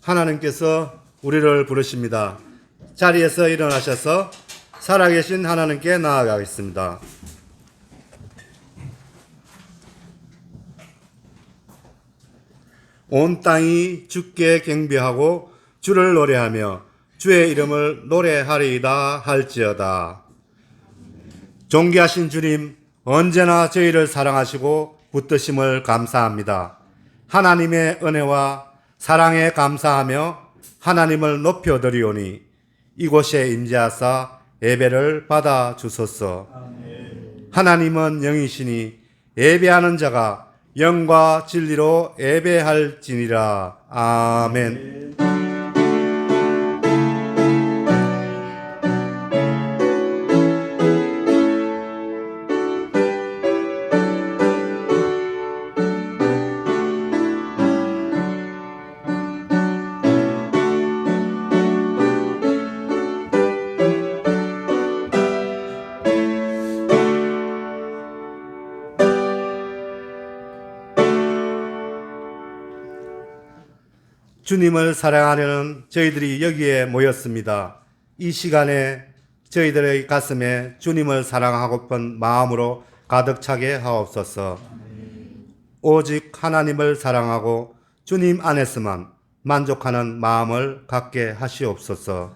하나님께서 우리를 부르십니다. 자리에서 일어나셔서 살아계신 하나님께 나아가겠습니다. 온 땅이 주께 경배하고 주를 노래하며 주의 이름을 노래하리이다 할지어다. 존귀하신 주님, 언제나 저희를 사랑하시고 붙드심을 감사합니다. 하나님의 은혜와 사랑에 감사하며 하나님을 높여드리오니 이곳에 임재하사 예배를 받아 주소서. 하나님은 영이시니 예배하는 자가 영과 진리로 예배할지니라. 아멘. 주님을 사랑하려는 저희들이 여기에 모였습니다. 이 시간에 저희들의 가슴에 주님을 사랑하고픈 마음으로 가득 차게 하옵소서. 오직 하나님을 사랑하고 주님 안에서만 만족하는 마음을 갖게 하시옵소서.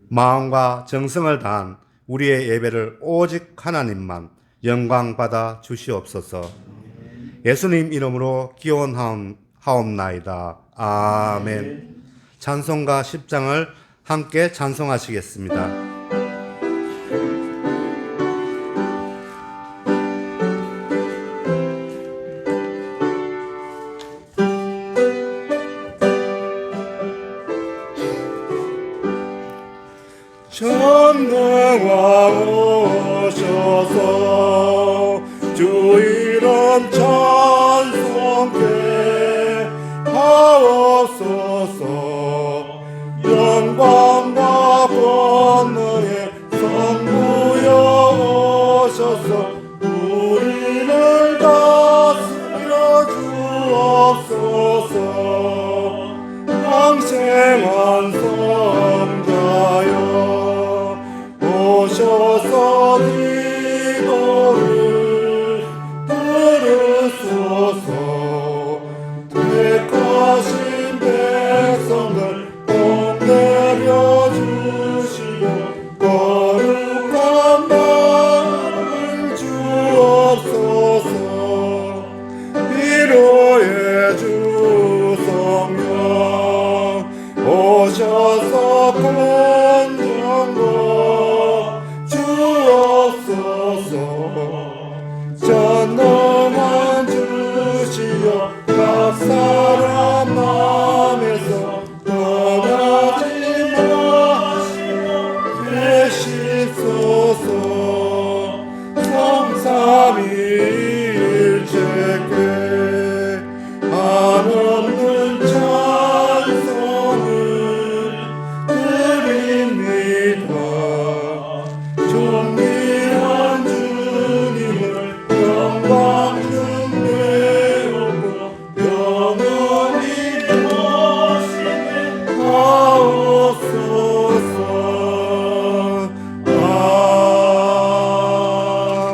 마음과 정성을 다한 우리의 예배를 오직 하나님만 영광받아 주시옵소서. 예수님 이름으로 기원하옵나이다. 아멘. 찬송가 10장을 함께 찬송하시겠습니다. 전능왕 오셔서 주 이름 찬송케 하옵소서. 영광과 권능의 성부여 오셔서 우리를 다스려 주옵소서. 왕생한 성자여 오셔서 기도를 들으소서. 택하신 백성들 공내려 주시고 거룩한 마음을 주옵소서. 위로의 주 성령 오셔서 권정고 주옵소서. 전능한 주시여 각 사람 마음에서 떠나지 마시고 계시소서. 성삼위일체께 한없는 찬송을 드립니다. 존귀한 주님을 영광 중대하고 영원히 모시게 하옵소서.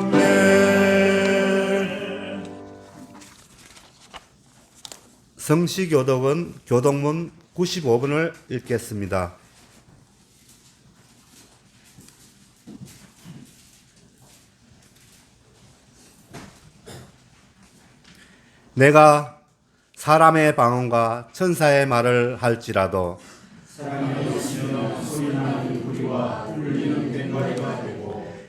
아멘. 성시교독은 교독문 95번을 읽겠습니다. 내가 사람의 방언과 천사의 말을 할지라도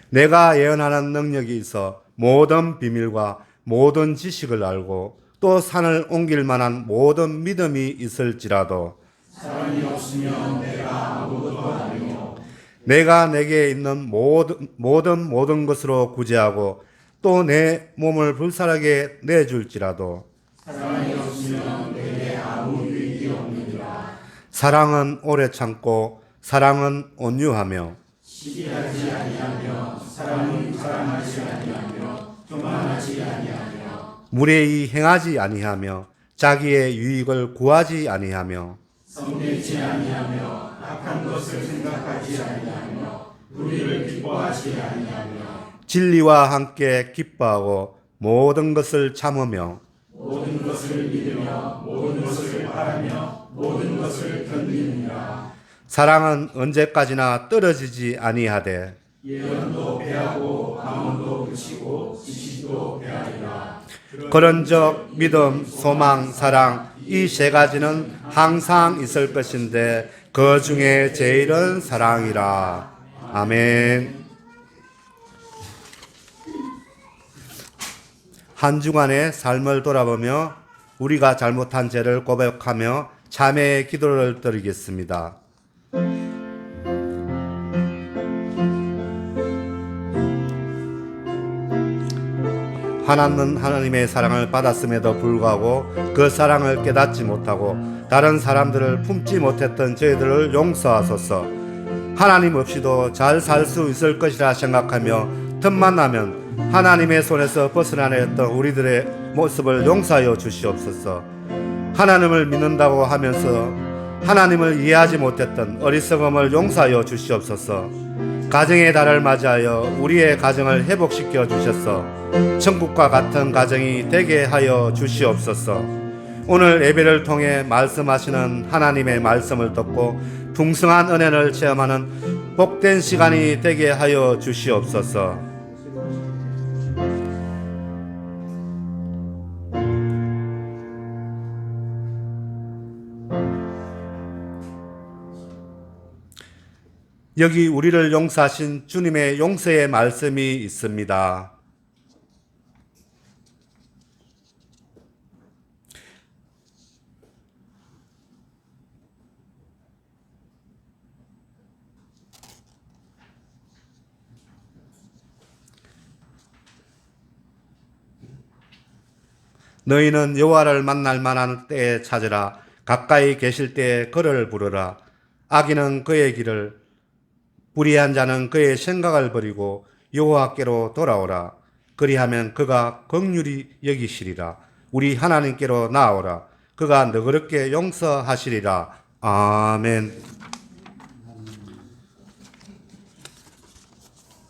내가 예언하는 능력이 있어 모든 비밀과 모든 지식을 알고 또 산을 옮길 만한 모든 믿음이 있을지라도 내가 내게 있는 모든 것으로 구제하고 또 내 몸을 불살하게 내줄지라도 사랑은 오래 참고 사랑은 온유하며 시기하지 아니하며 사람은 자랑하지 아니하며 교만하지 아니하며 무례히 행하지 아니하며 자기의 유익을 구하지 아니하며 성내지 아니하며 악한 것을 생각하지 아니하며 불의를 기뻐하지 아니하며 진리와 함께 기뻐하고 모든 것을 참으며 모든 것을 믿으며 모든 것을 바라며 모든 것을 견디느니라. 사랑은 언제까지나 떨어지지 아니하되 예언도 배하고 강언도 그치고 지식도 배하리라. 그런즉 믿음, 소망, 사랑 이 세 가지는 항상 있을 것인데 그 중에 제일은 사랑이라. 아멘. 한 주간의 삶을 돌아보며 우리가 잘못한 죄를 고백하며 참회의 기도를 드리겠습니다. 하나님은 하나님의 사랑을 받았음에도 불구하고 그 사랑을 깨닫지 못하고 다른 사람들을 품지 못했던 저희들을 용서하소서. 하나님 없이도 잘 살 수 있을 것이라 생각하며 틈만 나면 하나님의 손에서 벗어나려 했던 우리들의 모습을 용서하여 주시옵소서. 하나님을 믿는다고 하면서 하나님을 이해하지 못했던 어리석음을 용서하여 주시옵소서. 가정의 달을 맞이하여 우리의 가정을 회복시켜 주셔서 천국과 같은 가정이 되게 하여 주시옵소서. 오늘 예배를 통해 말씀하시는 하나님의 말씀을 듣고 풍성한 은혜를 체험하는 복된 시간이 되게 하여 주시옵소서. 여기 우리를 용서하신 주님의 용서의 말씀이 있습니다. 너희는 여호와를 만날 만한 때에 찾으라. 가까이 계실 때에 그를 부르라. 악인은 그의 길을, 불의한 자는 그의 생각을 버리고 여호와께로 돌아오라. 그리하면 그가 긍휼히 여기시리라. 우리 하나님께로 나아오라. 그가 너그럽게 용서하시리라. 아멘.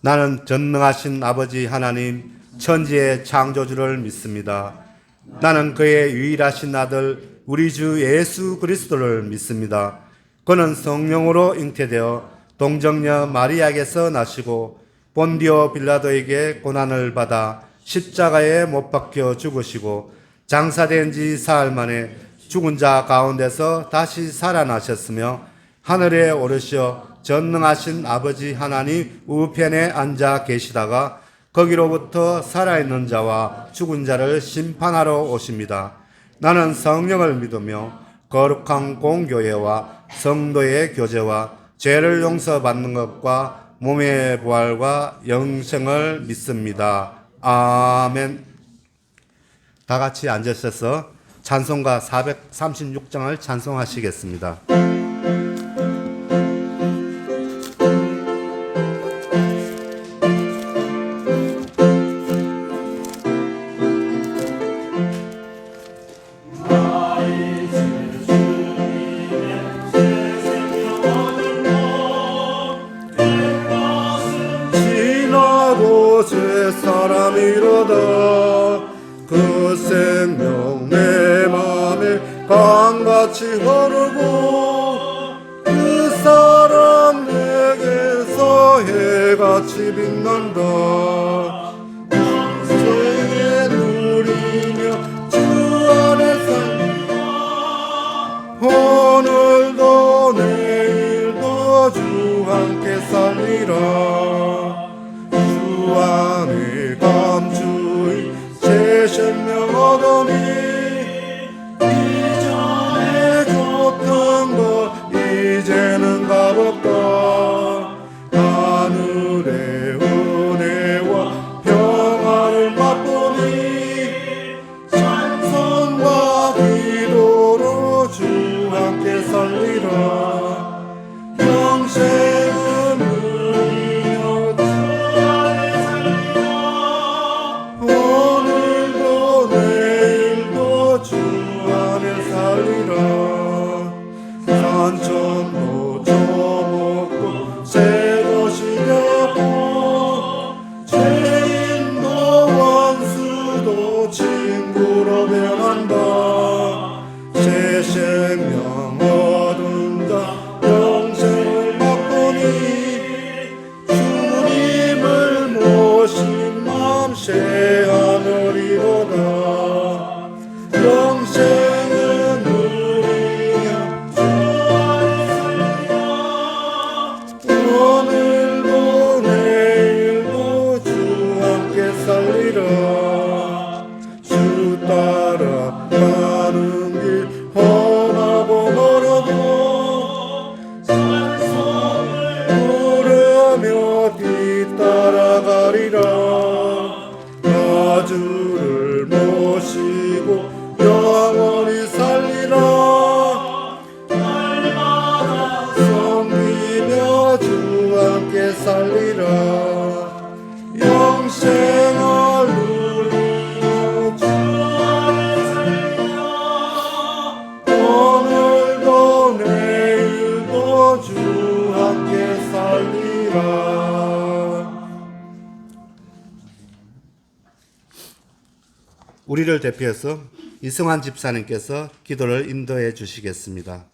나는 전능하신 아버지 하나님 천지의 창조주를 믿습니다. 나는 그의 유일하신 아들 우리 주 예수 그리스도를 믿습니다. 그는 성령으로 잉태되어 동정녀 마리아에게서 나시고 본디오 빌라도에게 고난을 받아 십자가에 못 박혀 죽으시고 장사된 지 사흘 만에 죽은 자 가운데서 다시 살아나셨으며 하늘에 오르시어 전능하신 아버지 하나님 우편에 앉아 계시다가 거기로부터 살아있는 자와 죽은 자를 심판하러 오십니다. 나는 성령을 믿으며 거룩한 공교회와 성도의 교제와 죄를 용서받는 것과 몸의 부활과 영생을 믿습니다. 아멘. 다 같이 앉으셔서 찬송가 436장을 찬송하시겠습니다. 사람이로다. 그 생명 내 맘에 강같이 흐르고 그 사람 내게서 해같이 빛난다. 영생에 누리며 주 안에 살리라. 오늘도 내일도 주 함께 살리라. 안에 감추이 새 생명 얻으니 이전에 줬던 것 이제는 값없다. 하늘의 은혜와 우리를 대표해서 이승환 집사님께서 기도를 인도해 주시겠습니다.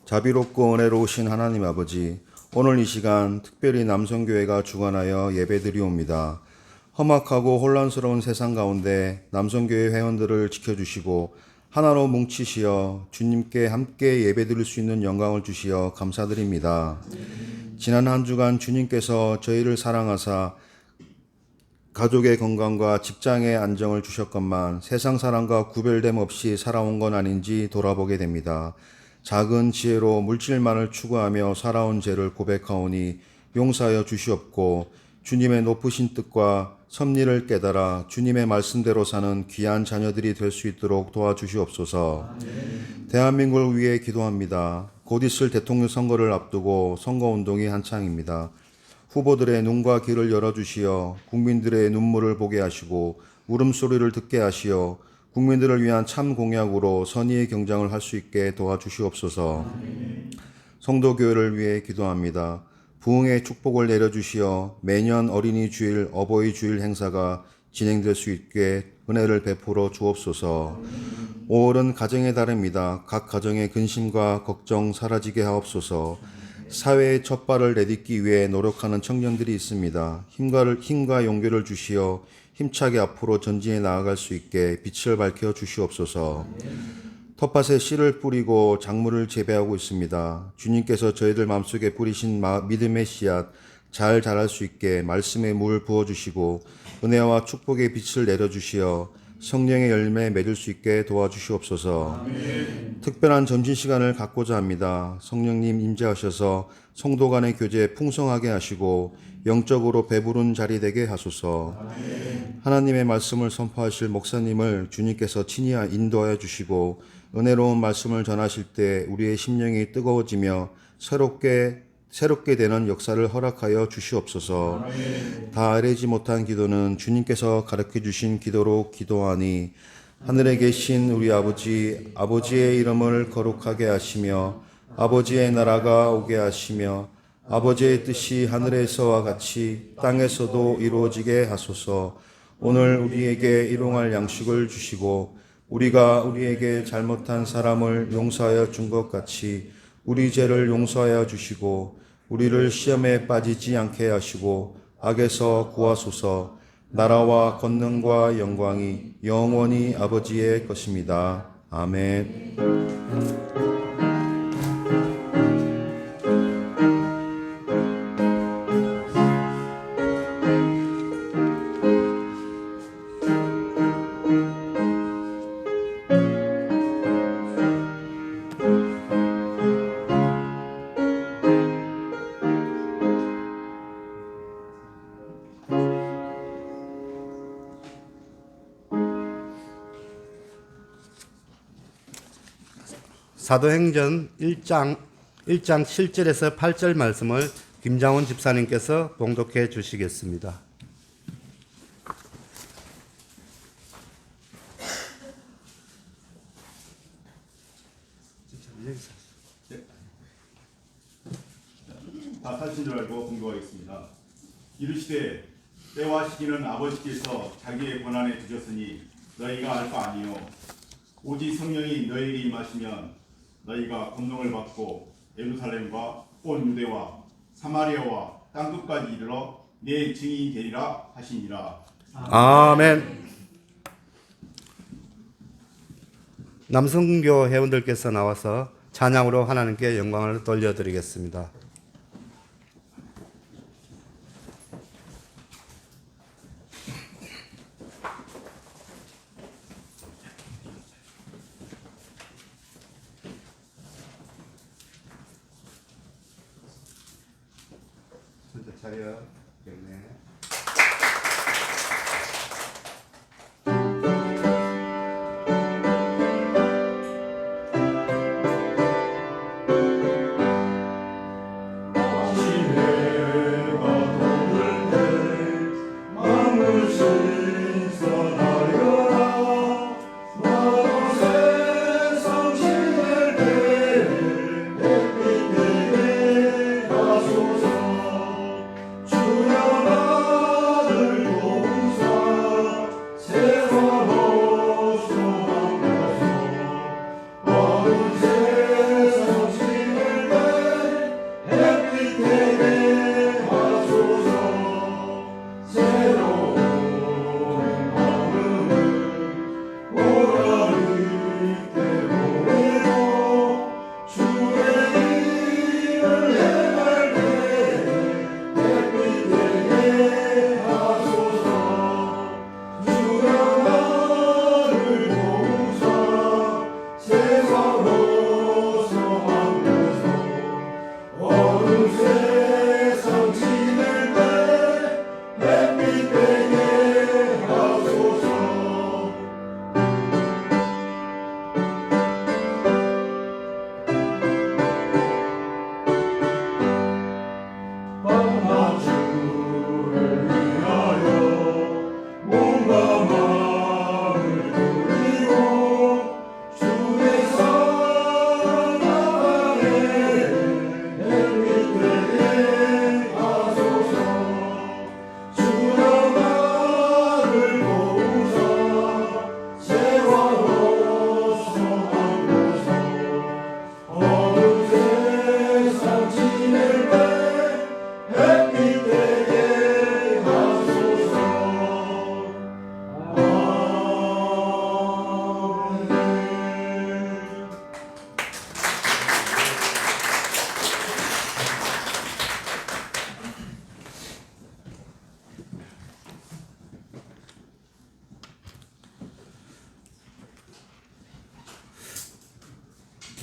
자비롭고 은혜로우신 하나님 아버지, 오늘 이 시간 특별히 남성교회가 주관하여 예배드리옵니다. 험악하고 혼란스러운 세상 가운데 남성교회 회원들을 지켜주시고 하나로 뭉치시어 주님께 함께 예배드릴 수 있는 영광을 주시어 감사드립니다. 지난 한 주간 주님께서 저희를 사랑하사 가족의 건강과 직장의 안정을 주셨건만 세상 사람과 구별됨 없이 살아온 건 아닌지 돌아보게 됩니다. 작은 지혜로 물질만을 추구하며 살아온 죄를 고백하오니 용서하여 주시옵고 주님의 높으신 뜻과 섭리를 깨달아 주님의 말씀대로 사는 귀한 자녀들이 될 수 있도록 도와주시옵소서. 대한민국을 위해 기도합니다. 곧 있을 대통령 선거를 앞두고 선거운동이 한창입니다. 후보들의 눈과 귀를 열어주시어 국민들의 눈물을 보게 하시고 울음소리를 듣게 하시어 국민들을 위한 참 공약으로 선의의 경쟁을 할 수 있게 도와주시옵소서. 성도교회를 위해 기도합니다. 부흥의 축복을 내려주시어 매년 어린이 주일, 어버이 주일 행사가 진행될 수 있게 은혜를 베풀어 주옵소서. 5월은 가정의 달입니다. 각 가정의 근심과 걱정 사라지게 하옵소서. 사회의 첫발을 내딛기 위해 노력하는 청년들이 있습니다. 힘과 용기를 주시어 힘차게 앞으로 전진해 나아갈 수 있게 빛을 밝혀 주시옵소서. 텃밭에 씨를 뿌리고 작물을 재배하고 있습니다. 주님께서 저희들 마음속에 뿌리신 믿음의 씨앗 잘 자랄 수 있게 말씀에 물 부어주시고 은혜와 축복의 빛을 내려주시어 성령의 열매 맺을 수 있게 도와주시옵소서. 특별한 점심시간을 갖고자 합니다. 성령님 임재하셔서 성도 간의 교제 풍성하게 하시고 영적으로 배부른 자리 되게 하소서. 하나님의 말씀을 선포하실 목사님을 주님께서 친히 인도하여 주시고 은혜로운 말씀을 전하실 때 우리의 심령이 뜨거워지며 새롭게 되는 역사를 허락하여 주시옵소서. 다 아뢰지 못한 기도는 주님께서 가르쳐 주신 기도로 기도하니 하늘에 계신 우리 아버지의 이름을 거룩하게 하시며 아버지의 나라가 오게 하시며 아버지의 뜻이 하늘에서와 같이 땅에서도 이루어지게 하소서. 오늘 우리에게 일용할 양식을 주시고 우리가 우리에게 잘못한 사람을 용서하여 준 것 같이 우리 죄를 용서하여 주시고 우리를 시험에 빠지지 않게 하시고 악에서 구하소서. 나라와 권능과 영광이 영원히 아버지의 것입니다. 아멘. 사도행전 1장 7절에서 8절 말씀을 김장훈 집사님께서 봉독해 주시겠습니다. 다 사신 줄 알고 공부하겠습니다. 이르시되 때와 시기는 아버지께서 자기의 권한에 두셨으니 너희가 알 바 아니요 오직 성령이 너희에게 임하시면 너희가 권능을 받고 예루살렘과 온 유대와 사마리아와 땅끝까지 이르러 내 증인이 되리라 하시니라. 아멘. 남성교 회원들께서 나와서 찬양으로 하나님께 영광을 돌려드리겠습니다. 차려. 네. 마음을 신선하여라 나도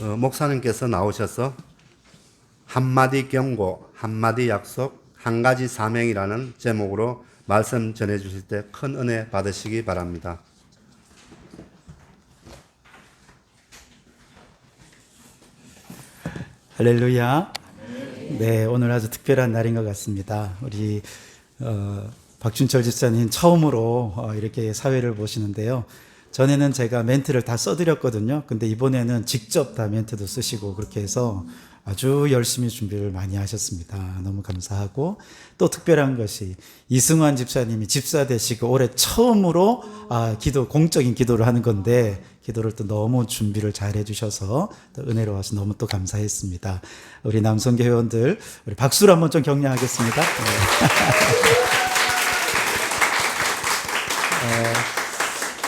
목사님께서 나오셔서 한마디 경고, 한마디 약속, 한 가지 사명이라는 제목으로 말씀 전해 주실 때 큰 은혜 받으시기 바랍니다. 할렐루야. 네, 오늘 아주 특별한 날인 것 같습니다. 우리 박준철 집사님 처음으로 이렇게 사회를 보시는데요. 전에는 제가 멘트를 다 써드렸거든요. 근데 이번에는 직접 다 멘트도 쓰시고 그렇게 해서 아주 열심히 준비를 많이 하셨습니다. 너무 감사하고, 또 특별한 것이 이승환 집사님이 집사 되시고 올해 처음으로 공적인 기도를 하는 건데, 기도를 또 너무 준비를 잘 해주셔서 또 은혜로워서 너무 또 감사했습니다. 우리 남성교 회원들, 우리 박수로 한번 좀 격려하겠습니다.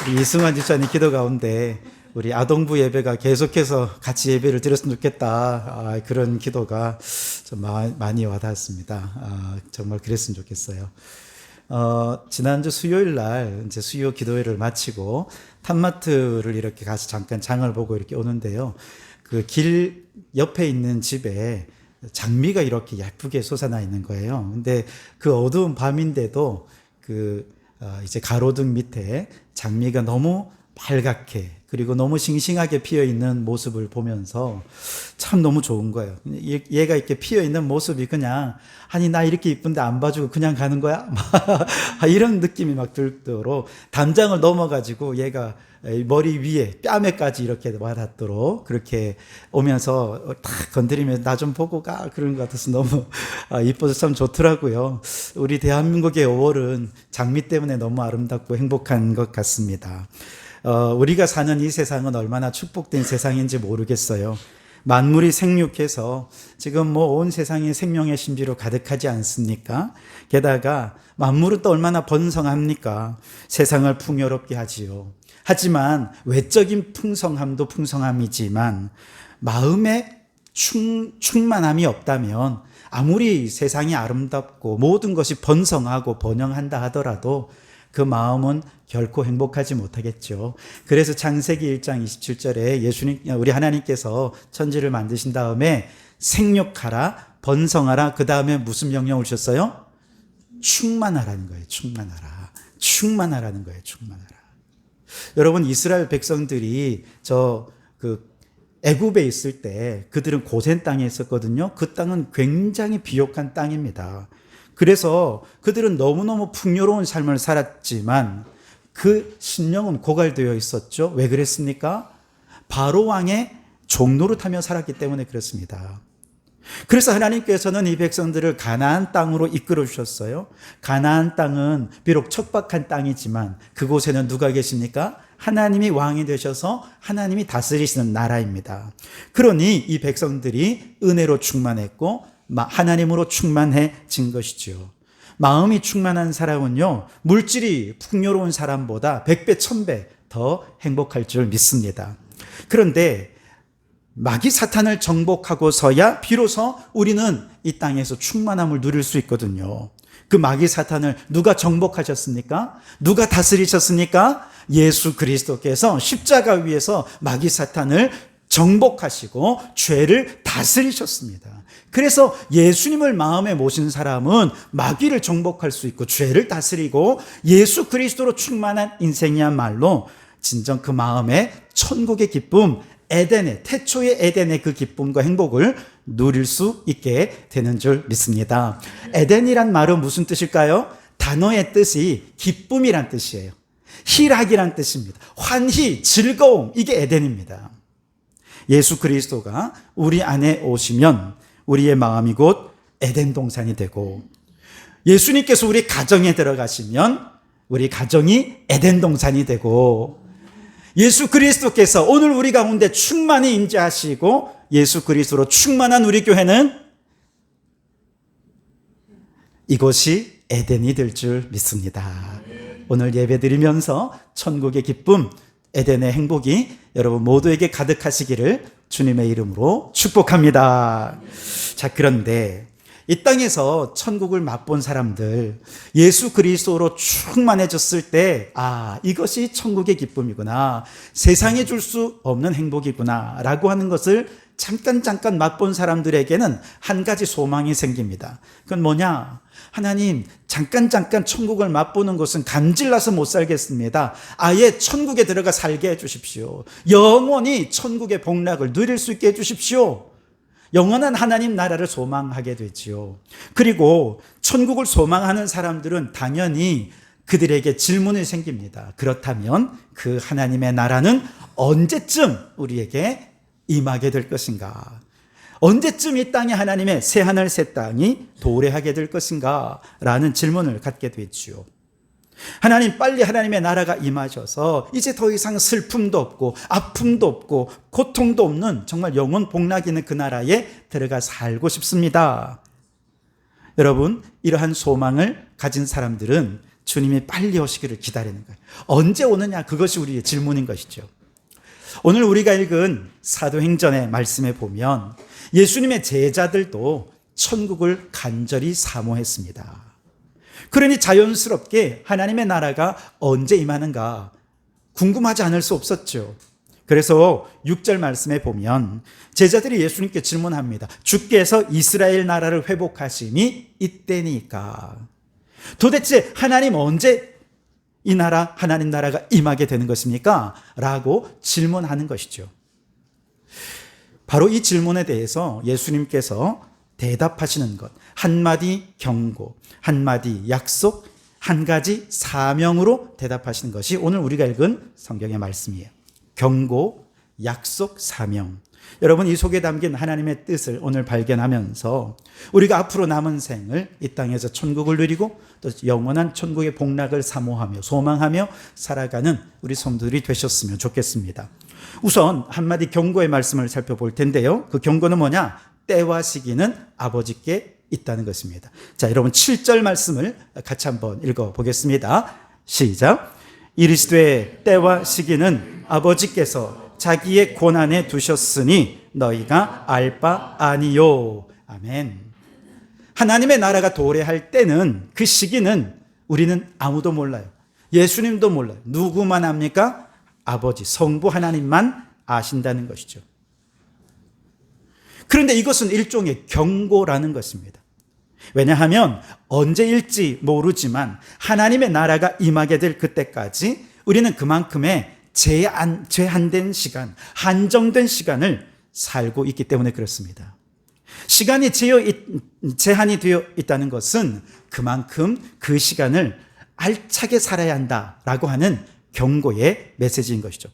우리 이승환 집사님 기도 가운데 우리 아동부 예배가 계속해서 같이 예배를 드렸으면 좋겠다. 그런 기도가 좀 많이 와닿았습니다. 정말 그랬으면 좋겠어요. 지난주 수요일 날 이제 수요 기도회를 마치고 탐마트를 이렇게 가서 잠깐 장을 보고 이렇게 오는데요. 그 길 옆에 있는 집에 장미가 이렇게 예쁘게 솟아나 있는 거예요. 근데 그 어두운 밤인데도 이제 가로등 밑에 장미가 너무 빨갛게 그리고 너무 싱싱하게 피어 있는 모습을 보면서 참 너무 좋은 거예요. 얘가 이렇게 피어 있는 모습이 그냥, 아니 나 이렇게 이쁜데 안 봐주고 그냥 가는 거야? 이런 느낌이 막 들도록 담장을 넘어가지고 얘가 머리 위에 뺨에까지 이렇게 와닿도록 그렇게 오면서 탁 건드리면 나 좀 보고 가, 그런 것 같아서 너무 이뻐서 참 좋더라고요. 우리 대한민국의 5월은 장미 때문에 너무 아름답고 행복한 것 같습니다. 우리가 사는 이 세상은 얼마나 축복된 세상인지 모르겠어요. 만물이 생육해서 지금 뭐 온 세상이 생명의 신비로 가득하지 않습니까? 게다가 만물은 또 얼마나 번성합니까? 세상을 풍요롭게 하지요. 하지만 외적인 풍성함도 풍성함이지만 마음의 충만함이 없다면 아무리 세상이 아름답고 모든 것이 번성하고 번영한다 하더라도 그 마음은 결코 행복하지 못하겠죠. 그래서 창세기 1장 27절에 우리 하나님께서 천지를 만드신 다음에 생육하라, 번성하라, 그 다음에 무슨 명령을 주셨어요? 충만하라는 거예요. 충만하라는 거예요. 충만하라. 여러분, 이스라엘 백성들이 애굽에 있을 때 그들은 고센 땅에 있었거든요. 그 땅은 굉장히 비옥한 땅입니다. 그래서 그들은 너무너무 풍요로운 삶을 살았지만 그 심령은 고갈되어 있었죠. 왜 그랬습니까? 바로 왕의 종노릇하며 살았기 때문에 그렇습니다. 그래서 하나님께서는 이 백성들을 가나안 땅으로 이끌어 주셨어요. 가나안 땅은 비록 척박한 땅이지만 그곳에는 누가 계십니까? 하나님이 왕이 되셔서 하나님이 다스리시는 나라입니다. 그러니 이 백성들이 은혜로 충만했고 하나님으로 충만해진 것이죠. 마음이 충만한 사람은요, 물질이 풍요로운 사람보다 100배, 1000배 더 행복할 줄 믿습니다. 그런데 마귀 사탄을 정복하고서야 비로소 우리는 이 땅에서 충만함을 누릴 수 있거든요. 그 마귀 사탄을 누가 정복하셨습니까? 누가 다스리셨습니까? 예수 그리스도께서 십자가 위에서 마귀 사탄을 정복하시고 죄를 다스리셨습니다. 그래서 예수님을 마음에 모신 사람은 마귀를 정복할 수 있고 죄를 다스리고 예수 그리스도로 충만한 인생이야말로 진정 그 마음에 천국의 기쁨, 태초의 에덴의 그 기쁨과 행복을 누릴 수 있게 되는 줄 믿습니다. 에덴이란 말은 무슨 뜻일까요? 단어의 뜻이 기쁨이란 뜻이에요. 희락이란 뜻입니다. 환희, 즐거움, 이게 에덴입니다. 예수 그리스도가 우리 안에 오시면 우리의 마음이 곧 에덴 동산이 되고, 예수님께서 우리 가정에 들어가시면 우리 가정이 에덴 동산이 되고, 예수 그리스도께서 오늘 우리 가운데 충만히 임재하시고 예수 그리스도로 충만한 우리 교회는 이곳이 에덴이 될 줄 믿습니다. 오늘 예배드리면서 천국의 기쁨, 에덴의 행복이 여러분 모두에게 가득하시기를 주님의 이름으로 축복합니다. 자, 그런데 이 땅에서 천국을 맛본 사람들, 예수 그리스도로 충만해졌을 때, 이것이 천국의 기쁨이구나, 세상에 줄 수 없는 행복이구나 라고 하는 것을 잠깐 맛본 사람들에게는 한 가지 소망이 생깁니다. 그건 뭐냐? 하나님, 잠깐 천국을 맛보는 것은 감질나서 못 살겠습니다. 아예 천국에 들어가 살게 해주십시오. 영원히 천국의 복락을 누릴 수 있게 해주십시오. 영원한 하나님 나라를 소망하게 되지요. 그리고 천국을 소망하는 사람들은 당연히 그들에게 질문이 생깁니다. 그렇다면 그 하나님의 나라는 언제쯤 우리에게 임하게 될 것인가? 언제쯤 이 땅에 하나님의 새하늘 새 땅이 도래하게 될 것인가? 라는 질문을 갖게 되지요. 하나님, 빨리 하나님의 나라가 임하셔서 이제 더 이상 슬픔도 없고 아픔도 없고 고통도 없는 정말 영원 복락이 있는 그 나라에 들어가 살고 싶습니다. 여러분, 이러한 소망을 가진 사람들은 주님이 빨리 오시기를 기다리는 거예요. 언제 오느냐? 그것이 우리의 질문인 것이죠. 오늘 우리가 읽은 사도행전의 말씀에 보면 예수님의 제자들도 천국을 간절히 사모했습니다. 그러니 자연스럽게 하나님의 나라가 언제 임하는가 궁금하지 않을 수 없었죠. 그래서 6절 말씀에 보면 제자들이 예수님께 질문합니다. 주께서 이스라엘 나라를 회복하심이 이때니까. 도대체 하나님 언제 이 나라, 하나님 나라가 임하게 되는 것입니까? 라고 질문하는 것이죠. 바로 이 질문에 대해서 예수님께서 대답하시는 것, 한마디 경고, 한마디 약속, 한 가지 사명으로 대답하시는 것이 오늘 우리가 읽은 성경의 말씀이에요. 경고, 약속, 사명. 여러분, 이 속에 담긴 하나님의 뜻을 오늘 발견하면서 우리가 앞으로 남은 생을 이 땅에서 천국을 누리고 또 영원한 천국의 복락을 사모하며 소망하며 살아가는 우리 성도들이 되셨으면 좋겠습니다. 우선 한마디 경고의 말씀을 살펴볼 텐데요. 그 경고는 뭐냐? 때와 시기는 아버지께 있다는 것입니다. 자, 여러분 7절 말씀을 같이 한번 읽어보겠습니다. 시작. 이르시되 때와 시기는 아버지께서 자기의 권한에 두셨으니 너희가 알 바 아니요. 아멘. 하나님의 나라가 도래할 때는 그 시기는 우리는 아무도 몰라요. 예수님도 몰라요. 누구만 압니까? 아버지, 성부 하나님만 아신다는 것이죠. 그런데 이것은 일종의 경고라는 것입니다. 왜냐하면 언제일지 모르지만 하나님의 나라가 임하게 될 그때까지 우리는 그만큼의 제한된 시간, 한정된 시간을 살고 있기 때문에 그렇습니다. 시간이 제한이 되어 있다는 것은 그만큼 그 시간을 알차게 살아야 한다라고 하는 경고의 메시지인 것이죠.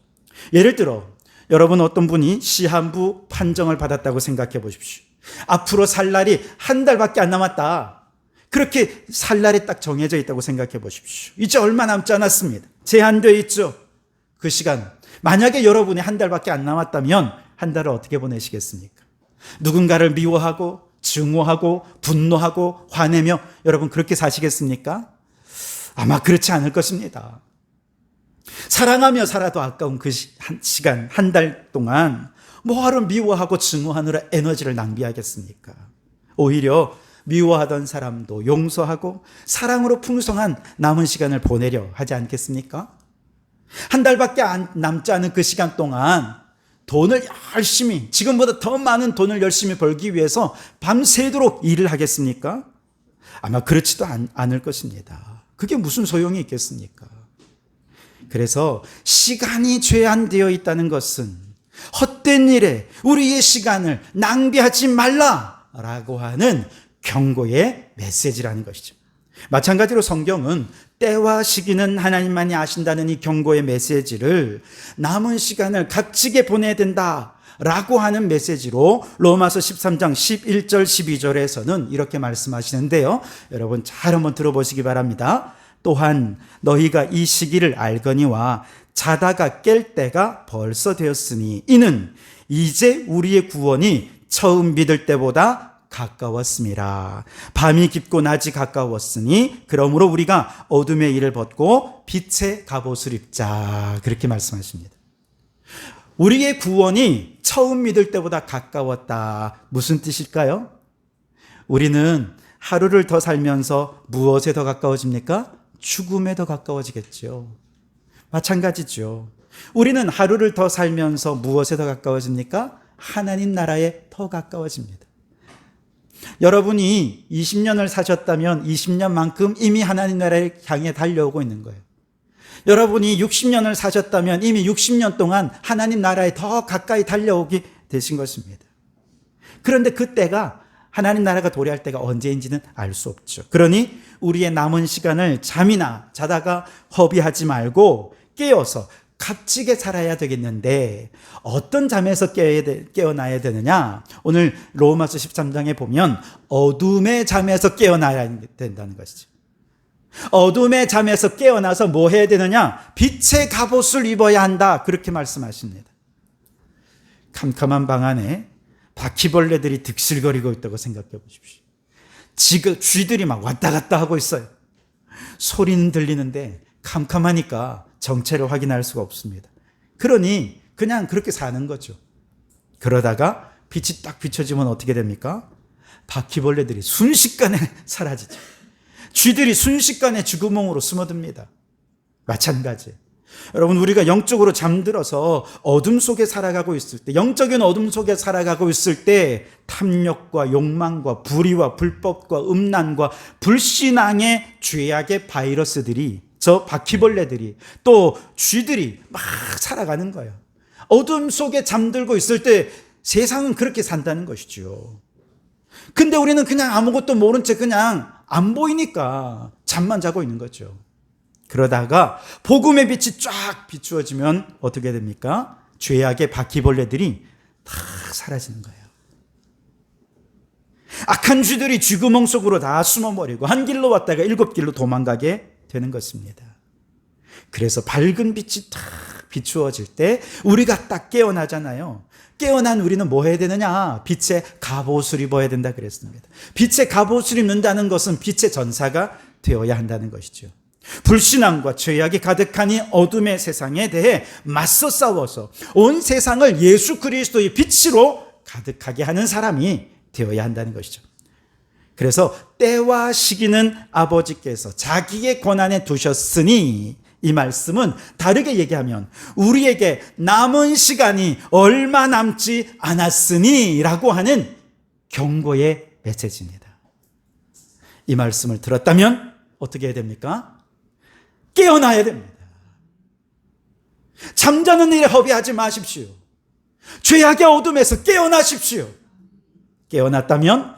예를 들어 여러분 어떤 분이 시한부 판정을 받았다고 생각해 보십시오. 앞으로 살 날이 한 달밖에 안 남았다. 그렇게 살 날이 딱 정해져 있다고 생각해 보십시오. 이제 얼마 남지 않았습니다. 제한되어 있죠. 그 시간. 만약에 여러분이 한 달밖에 안 남았다면 한 달을 어떻게 보내시겠습니까? 누군가를 미워하고 증오하고 분노하고 화내며 여러분 그렇게 사시겠습니까? 아마 그렇지 않을 것입니다. 사랑하며 살아도 아까운 그 시간 한 달 동안 뭐하러 미워하고 증오하느라 에너지를 낭비하겠습니까? 오히려 미워하던 사람도 용서하고 사랑으로 풍성한 남은 시간을 보내려 하지 않겠습니까? 한 달밖에 남지 않은 그 시간 동안 돈을 열심히, 지금보다 더 많은 돈을 열심히 벌기 위해서 밤새도록 일을 하겠습니까? 아마 그렇지도 않을 것입니다. 그게 무슨 소용이 있겠습니까? 그래서 시간이 제한되어 있다는 것은 헛된 일에 우리의 시간을 낭비하지 말라라고 하는 경고의 메시지라는 것이죠. 마찬가지로 성경은 때와 시기는 하나님만이 아신다는 이 경고의 메시지를 남은 시간을 값지게 보내야 된다라고 하는 메시지로 로마서 13장 11절 12절에서는 이렇게 말씀하시는데요. 여러분 잘 한번 들어보시기 바랍니다. 또한 너희가 이 시기를 알거니와 자다가 깰 때가 벌써 되었으니 이는 이제 우리의 구원이 처음 믿을 때보다 가까웠습니다. 밤이 깊고 낮이 가까웠으니 그러므로 우리가 어둠의 일을 벗고 빛의 갑옷을 입자. 그렇게 말씀하십니다. 우리의 구원이 처음 믿을 때보다 가까웠다. 무슨 뜻일까요? 우리는 하루를 더 살면서 무엇에 더 가까워집니까? 죽음에 더 가까워지겠죠. 마찬가지죠. 우리는 하루를 더 살면서 무엇에 더 가까워집니까? 하나님 나라에 더 가까워집니다. 여러분이 20년을 사셨다면 20년만큼 이미 하나님 나라를 향해 달려오고 있는 거예요. 여러분이 60년을 사셨다면 이미 60년 동안 하나님 나라에 더 가까이 달려오게 되신 것입니다. 그런데 그때가 하나님 나라가 도래할 때가 언제인지는 알 수 없죠. 그러니 우리의 남은 시간을 잠이나 자다가 허비하지 말고 깨어서 값지게 살아야 되겠는데 어떤 잠에서 깨어나야 되느냐? 오늘 로마서 13장에 보면 어둠의 잠에서 깨어나야 된다는 것이죠. 어둠의 잠에서 깨어나서 뭐 해야 되느냐? 빛의 갑옷을 입어야 한다. 그렇게 말씀하십니다. 캄캄한 방 안에 바퀴벌레들이 득실거리고 있다고 생각해 보십시오. 지금 쥐들이 막 왔다 갔다 하고 있어요. 소리는 들리는데 캄캄하니까 정체를 확인할 수가 없습니다. 그러니 그냥 그렇게 사는 거죠. 그러다가 빛이 딱 비춰지면 어떻게 됩니까? 바퀴벌레들이 순식간에 사라지죠. 쥐들이 순식간에 쥐구멍으로 숨어듭니다. 마찬가지. 여러분, 우리가 영적으로 잠들어서 어둠 속에 살아가고 있을 때, 영적인 어둠 속에 살아가고 있을 때 탐욕과 욕망과 불의와 불법과 음란과 불신앙의 죄악의 바이러스들이, 저 바퀴벌레들이, 또 쥐들이 막 살아가는 거예요. 어둠 속에 잠들고 있을 때 세상은 그렇게 산다는 것이죠. 근데 우리는 그냥 아무것도 모른 채 그냥 안 보이니까 잠만 자고 있는 거죠. 그러다가 복음의 빛이 쫙 비추어지면 어떻게 됩니까? 죄악의 바퀴벌레들이 다 사라지는 거예요. 악한 쥐들이 쥐구멍 속으로 다 숨어버리고 한 길로 왔다가 7길로 도망가게 되는 것입니다. 그래서 밝은 빛이 딱 비추어질 때 우리가 딱 깨어나잖아요. 깨어난 우리는 뭐 해야 되느냐? 빛의 갑옷을 입어야 된다 그랬습니다. 빛의 갑옷을 입는다는 것은 빛의 전사가 되어야 한다는 것이죠. 불신앙과 죄악이 가득한 이 어둠의 세상에 대해 맞서 싸워서 온 세상을 예수 그리스도의 빛으로 가득하게 하는 사람이 되어야 한다는 것이죠. 그래서 때와 시기는 아버지께서 자기의 권한에 두셨으니, 이 말씀은 다르게 얘기하면 우리에게 남은 시간이 얼마 남지 않았으니 라고 하는 경고의 메시지입니다. 이 말씀을 들었다면 어떻게 해야 됩니까? 깨어나야 됩니다. 잠자는 일에 허비하지 마십시오. 죄악의 어둠에서 깨어나십시오. 깨어났다면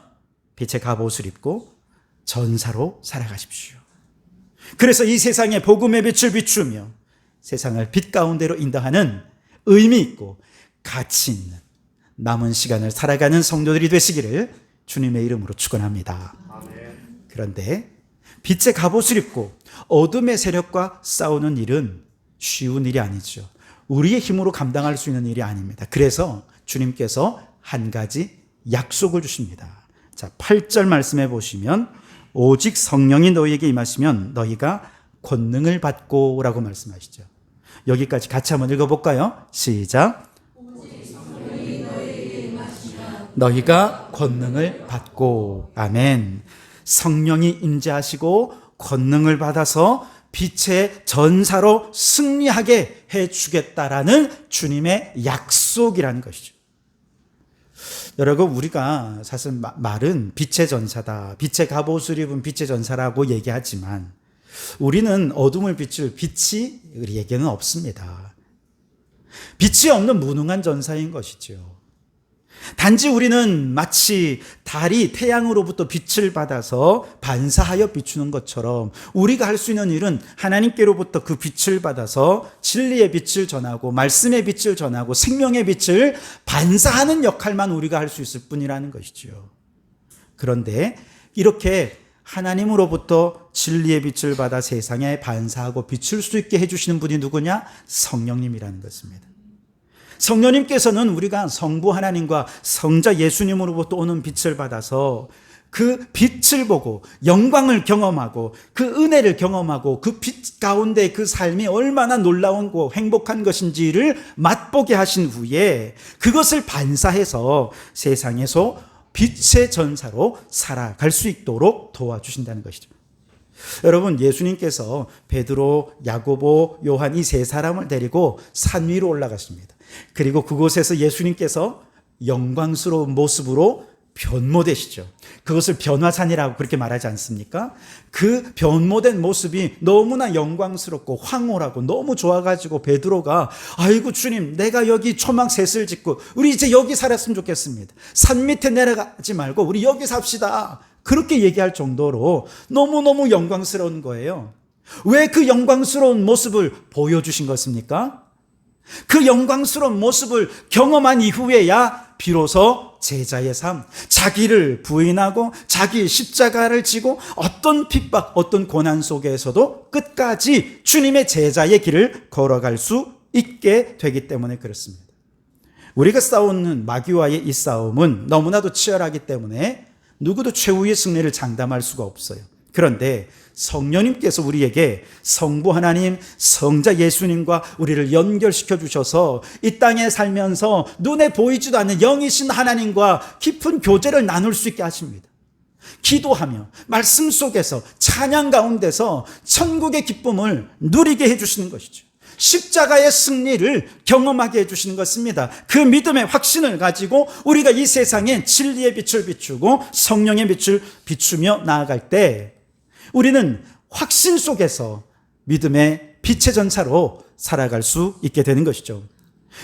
빛의 갑옷을 입고 전사로 살아가십시오. 그래서 이 세상에 복음의 빛을 비추며 세상을 빛 가운데로 인도하는 의미 있고 가치 있는 남은 시간을 살아가는 성도들이 되시기를 주님의 이름으로 축원합니다. 그런데 빛의 갑옷을 입고 어둠의 세력과 싸우는 일은 쉬운 일이 아니죠. 우리의 힘으로 감당할 수 있는 일이 아닙니다. 그래서 주님께서 한 가지 약속을 주십니다. 자, 8절 말씀해 보시면 오직 성령이 너희에게 임하시면 너희가 권능을 받고 라고 말씀하시죠. 여기까지 같이 한번 읽어볼까요? 시작. 너희가 권능을 받고. 아멘. 성령이 임재하시고 권능을 받아서 빛의 전사로 승리하게 해주겠다라는 주님의 약속이라는 것이죠. 여러분, 우리가 사실 말은 빛의 전사다, 빛의 갑옷을 입은 빛의 전사라고 얘기하지만 우리는 어둠을 비출 빛이 우리에게는 없습니다. 빛이 없는 무능한 전사인 것이죠. 단지 우리는 마치 달이 태양으로부터 빛을 받아서 반사하여 비추는 것처럼 우리가 할 수 있는 일은 하나님께로부터 그 빛을 받아서 진리의 빛을 전하고 말씀의 빛을 전하고 생명의 빛을 반사하는 역할만 우리가 할 수 있을 뿐이라는 것이죠. 그런데 이렇게 하나님으로부터 진리의 빛을 받아 세상에 반사하고 비출 수 있게 해주시는 분이 누구냐? 성령님이라는 것입니다. 성령님께서는 우리가 성부 하나님과 성자 예수님으로부터 오는 빛을 받아서 그 빛을 보고 영광을 경험하고 그 은혜를 경험하고 그 빛 가운데 그 삶이 얼마나 놀라운고 행복한 것인지를 맛보게 하신 후에 그것을 반사해서 세상에서 빛의 전사로 살아갈 수 있도록 도와주신다는 것이죠. 여러분, 예수님께서 베드로, 야고보, 요한 이 세 사람을 데리고 산 위로 올라갔습니다. 그리고 그곳에서 예수님께서 영광스러운 모습으로 변모되시죠. 그것을 변화산이라고 그렇게 말하지 않습니까? 그 변모된 모습이 너무나 영광스럽고 황홀하고 너무 좋아가지고 베드로가 아이고 주님, 내가 여기 초막셋을 짓고 우리 이제 여기 살았으면 좋겠습니다. 산 밑에 내려가지 말고 우리 여기 삽시다. 그렇게 얘기할 정도로 너무너무 영광스러운 거예요. 왜 그 영광스러운 모습을 보여주신 것입니까? 그 영광스러운 모습을 경험한 이후에야 비로소 제자의 삶, 자기를 부인하고 자기 십자가를 지고 어떤 핍박, 어떤 고난 속에서도 끝까지 주님의 제자의 길을 걸어갈 수 있게 되기 때문에 그렇습니다. 우리가 싸우는 마귀와의 이 싸움은 너무나도 치열하기 때문에 누구도 최후의 승리를 장담할 수가 없어요. 그런데 성령님께서 우리에게 성부 하나님, 성자 예수님과 우리를 연결시켜 주셔서 이 땅에 살면서 눈에 보이지도 않는 영이신 하나님과 깊은 교제를 나눌 수 있게 하십니다. 기도하며 말씀 속에서 찬양 가운데서 천국의 기쁨을 누리게 해주시는 것이죠. 십자가의 승리를 경험하게 해주시는 것입니다. 그 믿음의 확신을 가지고 우리가 이 세상에 진리의 빛을 비추고 성령의 빛을 비추며 나아갈 때 우리는 확신 속에서 믿음의 빛의 전사로 살아갈 수 있게 되는 것이죠.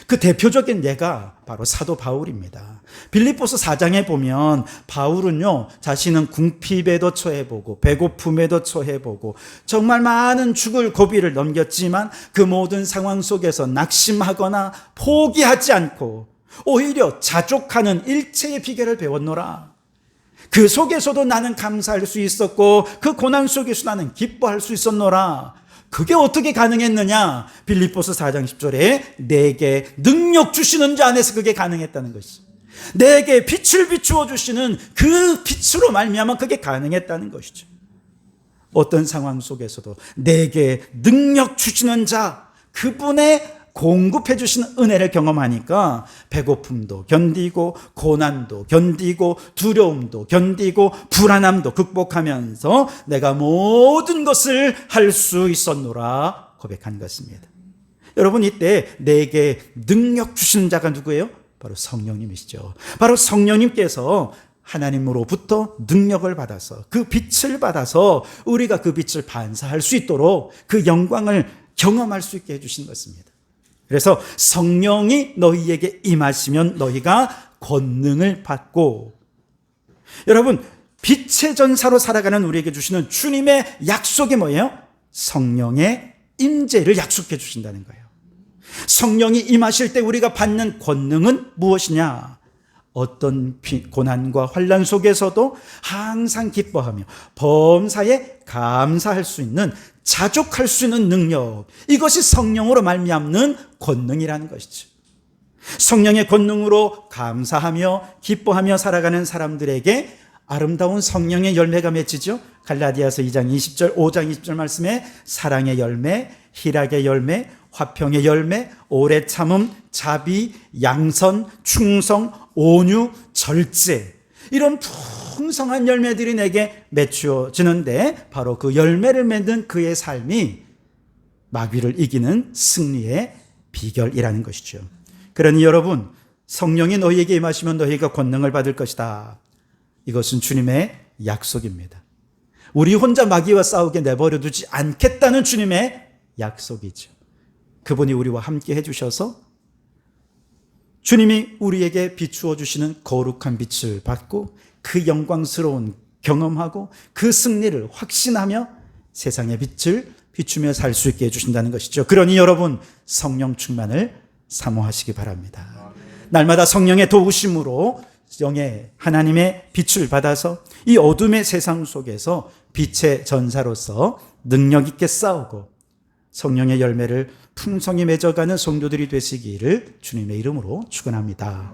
그 대표적인 예가 바로 사도 바울입니다. 빌립보서 4장에 보면 바울은요, 자신은 궁핍에도 처해보고 배고픔에도 처해보고 정말 많은 죽을 고비를 넘겼지만 그 모든 상황 속에서 낙심하거나 포기하지 않고 오히려 자족하는 일체의 비결을 배웠노라. 그 속에서도 나는 감사할 수 있었고 그 고난 속에서 나는 기뻐할 수 있었노라. 그게 어떻게 가능했느냐? 빌립보서 4장 10절에 내게 능력 주시는 자 안에서 그게 가능했다는 것이죠. 내게 빛을 비추어 주시는 그 빛으로 말미암아 그게 가능했다는 것이죠. 어떤 상황 속에서도 내게 능력 주시는 자, 그분의 공급해 주시는 은혜를 경험하니까 배고픔도 견디고 고난도 견디고 두려움도 견디고 불안함도 극복하면서 내가 모든 것을 할 수 있었노라 고백한 것입니다. 여러분, 이때 내게 능력 주시는 자가 누구예요? 바로 성령님이시죠. 바로 성령님께서 하나님으로부터 능력을 받아서 그 빛을 받아서 우리가 그 빛을 반사할 수 있도록 그 영광을 경험할 수 있게 해주신 것입니다. 그래서 성령이 너희에게 임하시면 너희가 권능을 받고, 여러분, 빛의 전사로 살아가는 우리에게 주시는 주님의 약속이 뭐예요? 성령의 임재를 약속해 주신다는 거예요. 성령이 임하실 때 우리가 받는 권능은 무엇이냐? 어떤 고난과 환난 속에서도 항상 기뻐하며 범사에 감사할 수 있는, 자족할 수 있는 능력, 이것이 성령으로 말미암는 권능이라는 것이죠. 성령의 권능으로 감사하며 기뻐하며 살아가는 사람들에게 아름다운 성령의 열매가 맺히죠. 갈라디아서 2장 20절, 5장 20절 말씀에 사랑의 열매, 희락의 열매, 화평의 열매, 오래 참음, 자비, 양선, 충성, 온유, 절제, 이런 풍성한 열매들이 내게 맺혀지는데 바로 그 열매를 맺는 그의 삶이 마귀를 이기는 승리의 비결이라는 것이죠. 그러니 여러분, 성령이 너희에게 임하시면 너희가 권능을 받을 것이다. 이것은 주님의 약속입니다. 우리 혼자 마귀와 싸우게 내버려 두지 않겠다는 주님의 약속이죠. 그분이 우리와 함께 해주셔서 주님이 우리에게 비추어 주시는 거룩한 빛을 받고 그 영광스러운 경험하고 그 승리를 확신하며 세상의 빛을 비추며 살 수 있게 해주신다는 것이죠. 그러니 여러분, 성령 충만을 사모하시기 바랍니다. 날마다 성령의 도우심으로 영의 하나님의 빛을 받아서 이 어둠의 세상 속에서 빛의 전사로서 능력 있게 싸우고 성령의 열매를 풍성히 맺어가는 성도들이 되시기를 주님의 이름으로 축원합니다.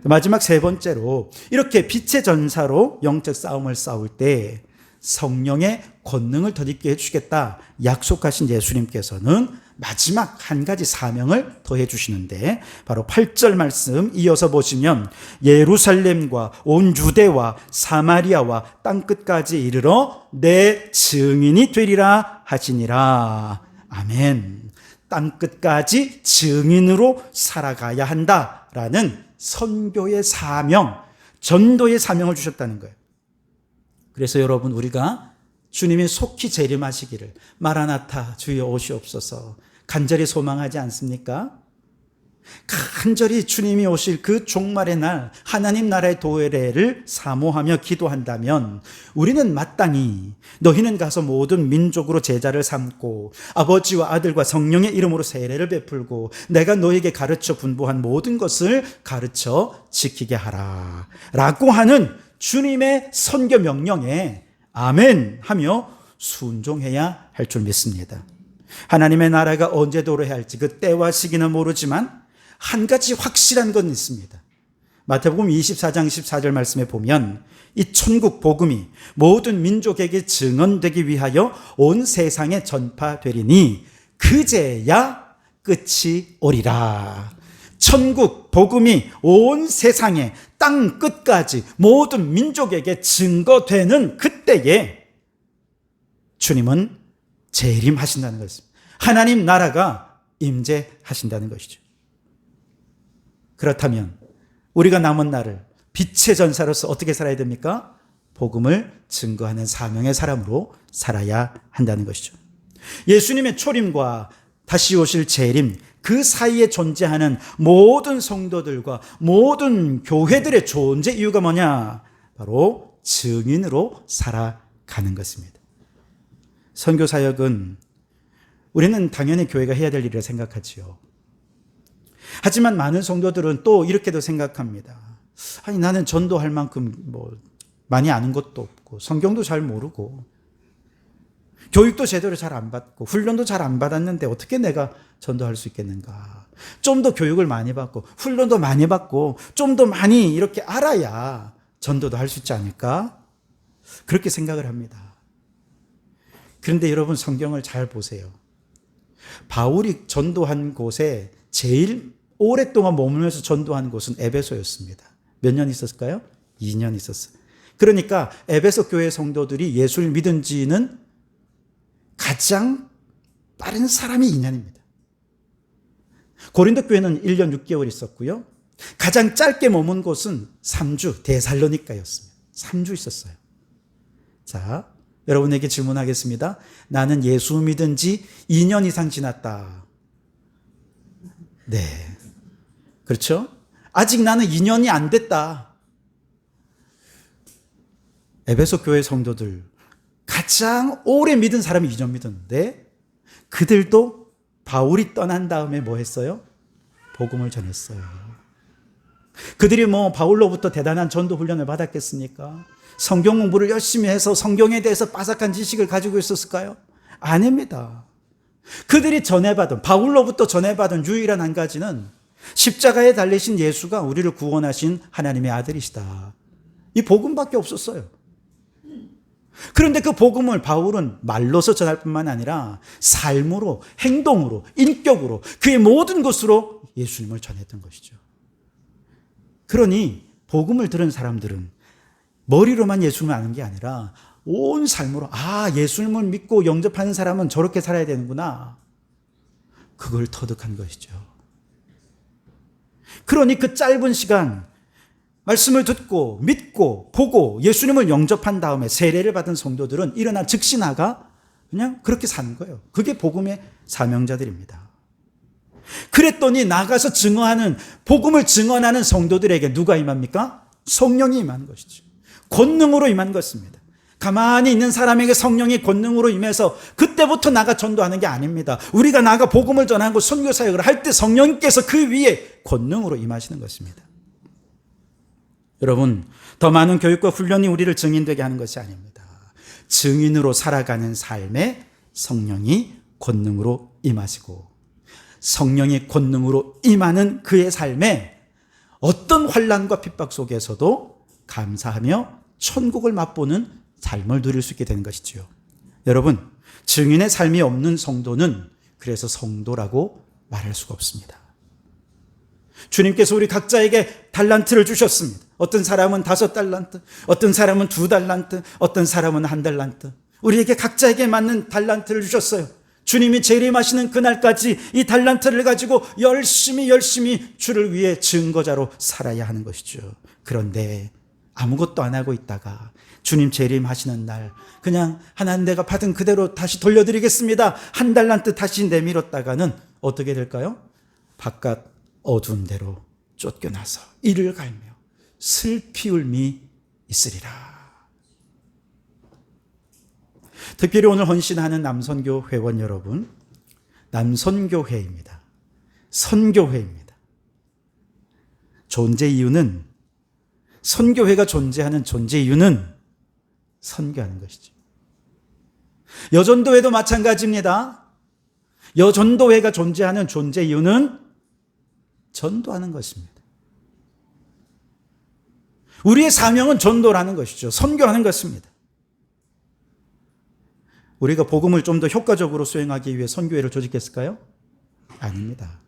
마지막 세 번째로, 이렇게 빛의 전사로 영적 싸움을 싸울 때 성령의 권능을 덧입게 해주시겠다 약속하신 예수님께서는 마지막 한 가지 사명을 더해 주시는데 바로 8절 말씀 이어서 보시면 예루살렘과 온 유대와 사마리아와 땅끝까지 이르러 내 증인이 되리라 하시니라. 아멘. 땅끝까지 증인으로 살아가야 한다라는 선교의 사명, 전도의 사명을 주셨다는 거예요. 그래서 여러분, 우리가 주님이 속히 재림하시기를 마라나타 주여 오시옵소서 간절히 소망하지 않습니까? 간절히 주님이 오실 그 종말의 날 하나님 나라의 도래를 사모하며 기도한다면 우리는 마땅히 너희는 가서 모든 민족으로 제자를 삼고 아버지와 아들과 성령의 이름으로 세례를 베풀고 내가 너에게 가르쳐 분부한 모든 것을 가르쳐 지키게 하라 라고 하는 주님의 선교 명령에 아멘 하며 순종해야 할 줄 믿습니다. 하나님의 나라가 언제 도래할지 그 때와 시기는 모르지만 한 가지 확실한 건 있습니다. 마태복음 24장 14절 말씀에 보면 이 천국 복음이 모든 민족에게 증언되기 위하여 온 세상에 전파되리니 그제야 끝이 오리라. 천국 복음이 온 세상에 땅 끝까지 모든 민족에게 증거되는 그때에 주님은 재림하신다는 것입니다. 하나님 나라가 임재하신다는 것이죠. 그렇다면 우리가 남은 날을 빛의 전사로서 어떻게 살아야 됩니까? 복음을 증거하는 사명의 사람으로 살아야 한다는 것이죠. 예수님의 초림과 다시 오실 재림, 그 사이에 존재하는 모든 성도들과 모든 교회들의 존재 이유가 뭐냐? 바로 증인으로 살아가는 것입니다. 선교사역은 우리는 당연히 교회가 해야 될 일이라 생각하지요. 하지만 많은 성도들은 또 이렇게도 생각합니다. 아니, 나는 전도할 만큼 많이 아는 것도 없고 성경도 잘 모르고 교육도 제대로 잘 안 받고 훈련도 잘 안 받았는데 어떻게 내가 전도할 수 있겠는가? 좀 더 교육을 많이 받고 훈련도 많이 받고 좀 더 많이 이렇게 알아야 전도도 할 수 있지 않을까? 그렇게 생각을 합니다. 그런데 여러분, 성경을 잘 보세요. 바울이 전도한 곳에 제일 오랫동안 머물면서 전도한 곳은 에베소였습니다. 몇 년 있었을까요? 2년 있었어요. 그러니까 에베소 교회 성도들이 예수를 믿은 지는 가장 빠른 사람이 2년입니다. 고린도 교회는 1년 6개월 있었고요. 가장 짧게 머문 곳은 3주, 데살로니가였습니다. 3주 있었어요. 자, 여러분에게 질문하겠습니다. 나는 예수 믿은 지 2년 이상 지났다. 네. 그렇죠? 아직 나는 2년이 안 됐다. 에베소 교회 성도들 가장 오래 믿은 사람이 2년 믿었는데 그들도 바울이 떠난 다음에 뭐 했어요? 복음을 전했어요. 그들이 바울로부터 대단한 전도 훈련을 받았겠습니까? 성경 공부를 열심히 해서 성경에 대해서 빠삭한 지식을 가지고 있었을까요? 아닙니다. 그들이 전해받은, 바울로부터 전해받은 유일한 한 가지는 십자가에 달리신 예수가 우리를 구원하신 하나님의 아들이시다. 이 복음밖에 없었어요. 그런데 그 복음을 바울은 말로서 전할 뿐만 아니라 삶으로, 행동으로, 인격으로, 그의 모든 것으로 예수님을 전했던 것이죠. 그러니 복음을 들은 사람들은 머리로만 예수님을 아는 게 아니라 온 삶으로 예수님을 믿고 영접하는 사람은 저렇게 살아야 되는구나. 그걸 터득한 것이죠. 그러니 그 짧은 시간 말씀을 듣고 믿고 보고 예수님을 영접한 다음에 세례를 받은 성도들은 일어나 즉시 나가 그냥 그렇게 사는 거예요. 그게 복음의 사명자들입니다. 그랬더니 나가서 증언하는, 복음을 증언하는 성도들에게 누가 임합니까? 성령이 임한 것이죠. 권능으로 임한 것입니다. 가만히 있는 사람에게 성령이 권능으로 임해서 그때부터 나가 전도하는 게 아닙니다. 우리가 나가 복음을 전하고 선교사역을 할 때 성령께서 그 위에 권능으로 임하시는 것입니다. 여러분, 더 많은 교육과 훈련이 우리를 증인되게 하는 것이 아닙니다. 증인으로 살아가는 삶에 성령이 권능으로 임하시고 성령의 권능으로 임하는 그의 삶에 어떤 환난과 핍박 속에서도 감사하며 천국을 맛보는 삶을 누릴 수 있게 되는 것이지요. 여러분, 증인의 삶이 없는 성도는 그래서 성도라고 말할 수가 없습니다. 주님께서 우리 각자에게 달란트를 주셨습니다. 어떤 사람은 5달란트, 어떤 사람은 2달란트, 어떤 사람은 1달란트. 우리에게 각자에게 맞는 달란트를 주셨어요. 주님이 재림하시는 그날까지 이 달란트를 가지고 열심히 주를 위해 증거자로 살아야 하는 것이죠. 그런데 아무것도 안 하고 있다가 주님 재림하시는 날 그냥 하나님 내가 받은 그대로 다시 돌려드리겠습니다. 1달란트 다시 내밀었다가는 어떻게 될까요? 바깥 어두운 데로 쫓겨나서 이를 갈며 슬피 울미 있으리라. 특별히 오늘 헌신하는 남선교 회원 여러분, 남선교회입니다. 선교회입니다. 존재 이유는, 선교회가 존재하는 존재 이유는 선교하는 것이죠. 여전도회도 마찬가지입니다. 여전도회가 존재하는 존재 이유는 전도하는 것입니다. 우리의 사명은 전도라는 것이죠. 선교하는 것입니다. 우리가 복음을 좀 더 효과적으로 수행하기 위해 선교회를 조직했을까요? 아닙니다.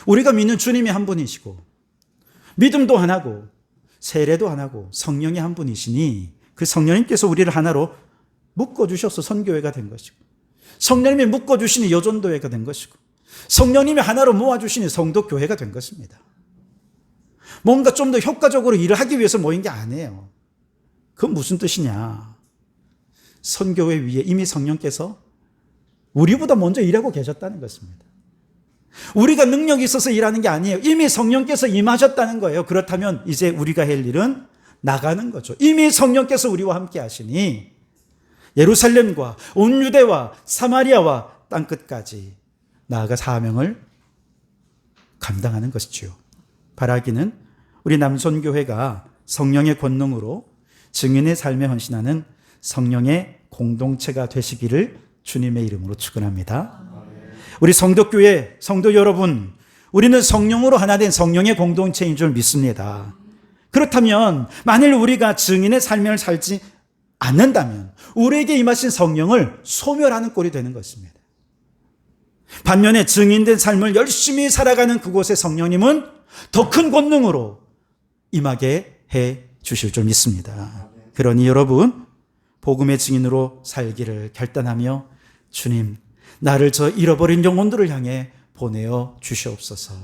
우리가 믿는 주님이 한 분이시고 믿음도 하나고 세례도 하나고 성령이 한 분이시니 그 성령님께서 우리를 하나로 묶어주셔서 선교회가 된 것이고, 성령님이 묶어주시니 여전도회가 된 것이고, 성령님이 하나로 모아주시니 성도교회가 된 것입니다. 뭔가 좀 더 효과적으로 일을 하기 위해서 모인 게 아니에요. 그건 무슨 뜻이냐? 선교회 위에 이미 성령께서 우리보다 먼저 일하고 계셨다는 것입니다. 우리가 능력이 있어서 일하는 게 아니에요. 이미 성령께서 임하셨다는 거예요. 그렇다면 이제 우리가 할 일은 나가는 거죠. 이미 성령께서 우리와 함께 하시니 예루살렘과 온 유대와 사마리아와 땅끝까지 나아가 사명을 감당하는 것이지요. 바라기는 우리 남선교회가 성령의 권능으로 증인의 삶에 헌신하는 성령의 공동체가 되시기를 주님의 이름으로 축원합니다. 우리 성도교회 성도 여러분, 우리는 성령으로 하나 된 성령의 공동체인 줄 믿습니다. 그렇다면 만일 우리가 증인의 삶을 살지 않는다면 우리에게 임하신 성령을 소멸하는 꼴이 되는 것입니다. 반면에 증인된 삶을 열심히 살아가는 그곳의 성령님은 더 큰 권능으로 임하게 해 주실 줄 믿습니다. 그러니 여러분, 복음의 증인으로 살기를 결단하며 주님, 나를 저 잃어버린 영혼들을 향해 보내어 주시옵소서.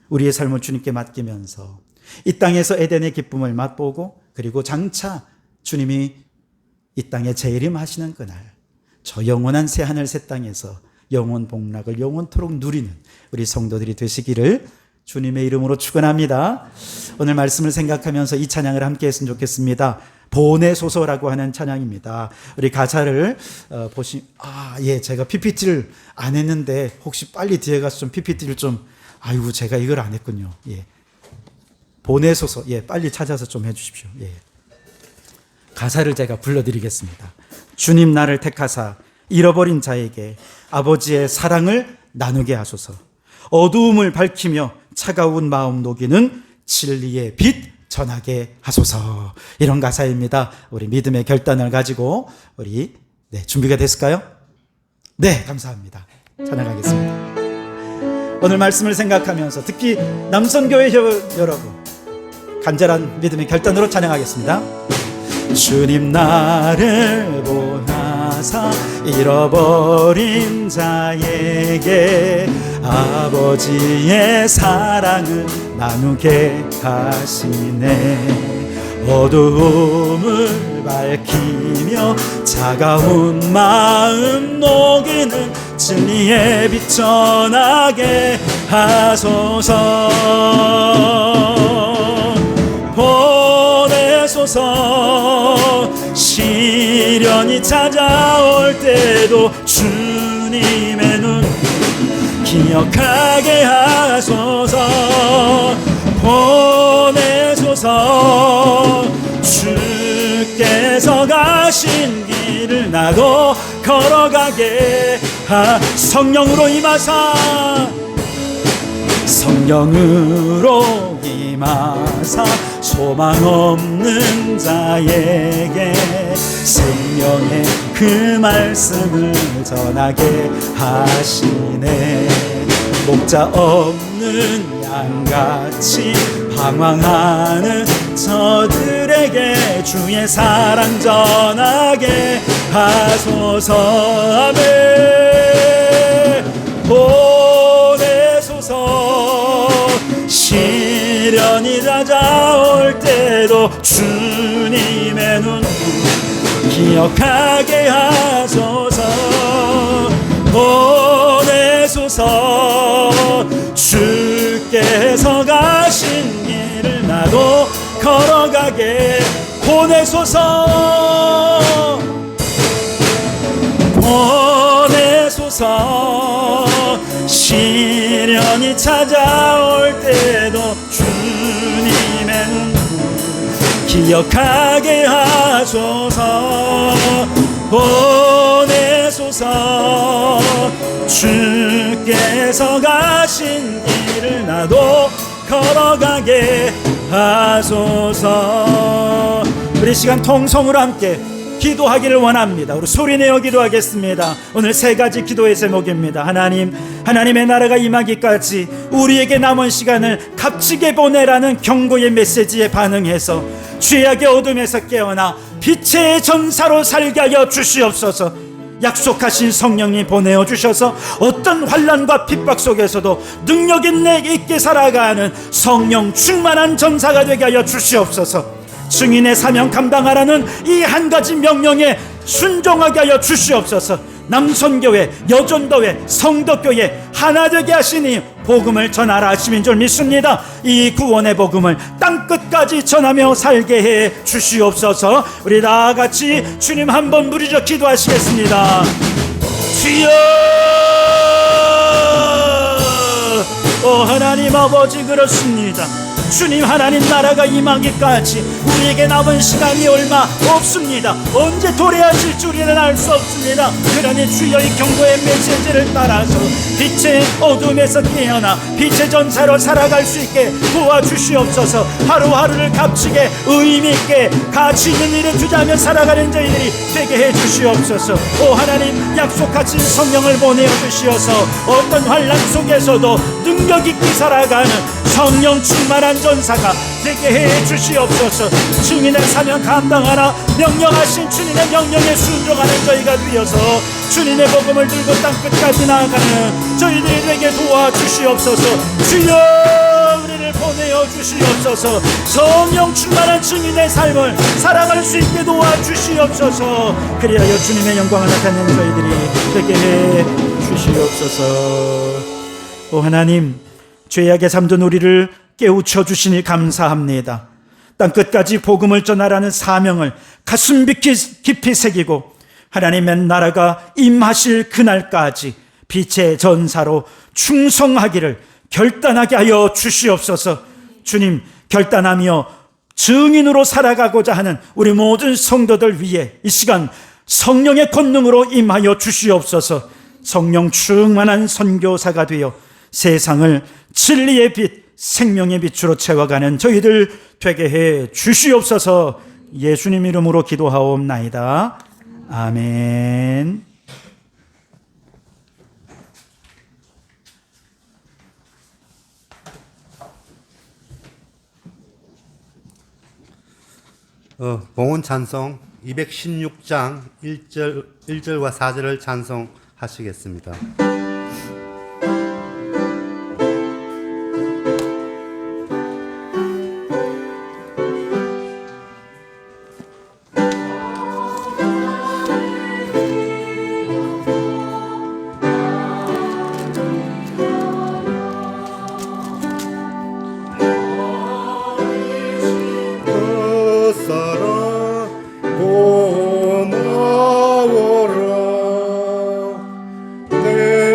우리의 삶을 주님께 맡기면서 이 땅에서 에덴의 기쁨을 맛보고, 그리고 장차 주님이 이 땅에 재림하시는 그날 저 영원한 새하늘 새 땅에서 영원 복락을 영원토록 누리는 우리 성도들이 되시기를 주님의 이름으로 축원합니다. 오늘 말씀을 생각하면서 이 찬양을 함께 했으면 좋겠습니다. 보내소서라고 하는 찬양입니다. 우리 가사를 제가 PPT를 안 했는데 혹시 빨리 뒤에 가서 좀 PPT를 아이고 제가 이걸 안 했군요. 예. 보내소서. 예, 빨리 찾아서 좀 해주십시오. 예. 가사를 제가 불러드리겠습니다. 주님 나를 택하사 잃어버린 자에게 아버지의 사랑을 나누게 하소서. 어두움을 밝히며 차가운 마음 녹이는 진리의 빛 전하게 하소서. 이런 가사입니다. 우리 믿음의 결단을 가지고 우리 준비가 됐을까요? 네, 감사합니다. 찬양하겠습니다. 오늘 말씀을 생각하면서 특히 남선교회 여러분, 간절한 믿음의 결단으로 찬양하겠습니다. 주님 나를 보나사 잃어버린 자에게 아버지의 사랑을 나누게 하시네. 어두움을 밝히며 차가운 마음 녹이는 진리의 빛 전하게 하소서. 보내소서. 시련이 찾아올 때도 주님의 눈 기억하게 하소서. 보내소서. 주께서 가신 길을 나도 걸어가게 성령으로 임하사 성령으로 임하사 소망 없는 자에게 생명의 그 말씀을 전하게 하시네. 목자 없는 양같이 방황하는 저들에게 주의 사랑 전하게 하소서. 아멘. 보내소서. 시련이 찾아올 때도 주님의 눈 기억하게 하소서. 보내소서. 주께서 가신 길을 나도 걸어가게 보내소서. 보내소서. 시련이 찾아올 때도 주님의 눈 기억하게 하소서. 보내소서. 주께서 가신 길을 나도 걸어가게 하소서. 우리 시간 통성으로 함께 기도하기를 원합니다. 우리 소리내어 기도하겠습니다. 오늘 세 가지 기도의 제목입니다. 하나님, 하나님의 나라가 임하기까지 우리에게 남은 시간을 값지게 보내라는 경고의 메시지에 반응해서 죄악의 어둠에서 깨어나 빛의 전사로 살게 하여 주시옵소서. 약속하신 성령님 보내어 주셔서 어떤 환난과 핍박 속에서도 능력 있게 살아가는 성령 충만한 전사가 되게 하여 주시옵소서. 증인의 사명 감당하라는 이 한 가지 명령에 순종하게 하여 주시옵소서. 남선교회, 여전도회, 성덕교회 하나 되게 하시니 복음을 전하라 하심인 줄 믿습니다. 이 구원의 복음을 땅끝까지 전하며 살게 해 주시옵소서. 우리 다 같이 주님 한번 부르짖어 기도하시겠습니다. 주여! 하나님 아버지, 그렇습니다. 주님, 하나님 나라가 임하기까지 우리에게 남은 시간이 얼마 없습니다. 언제 도래하실 줄이는 알 수 없습니다. 그러니 주여, 이 경고의 메시지를 따라서 빛의 어둠에서 깨어나 빛의 전사로 살아갈 수 있게 도와주시옵소서. 하루하루를 값지게 의미있게 가치 있는 일에 투자하며 살아가는 저희들이 되게 해주시옵소서. 오 하나님, 약속하신 성령을 보내어 주시어서 어떤 환난 속에서도 능력 있게 살아가는 성령 충만한 전사가 되게 해 주시옵소서. 주님의 사명 감당하라 명령하신 주님의 명령에 순종하는 저희가 되어서 주님의 복음을 들고 땅끝까지 나아가는 저희들이 되게 도와주시옵소서. 주여, 우리를 보내어 주시옵소서. 성령 충만한 증인의 삶을 살아갈 수 있게 도와주시옵소서. 그리하여 주님의 영광을 나타내는 저희들이 되게 해 주시옵소서. 오 하나님, 죄악에 잠든 우리를 깨우쳐 주시니 감사합니다. 땅끝까지 복음을 전하라는 사명을 가슴 깊이 새기고 하나님의 나라가 임하실 그날까지 빛의 전사로 충성하기를 결단하게 하여 주시옵소서. 주님, 결단하며 증인으로 살아가고자 하는 우리 모든 성도들 위해 이 시간 성령의 권능으로 임하여 주시옵소서. 성령 충만한 선교사가 되어 세상을 진리의 빛, 생명의 빛으로 채워가는 저희들 되게 해 주시옵소서. 예수님 이름으로 기도하옵나이다. 아멘. 봉헌 찬송 216장 1절과 4절을 찬송하시겠습니다. 고마워라 내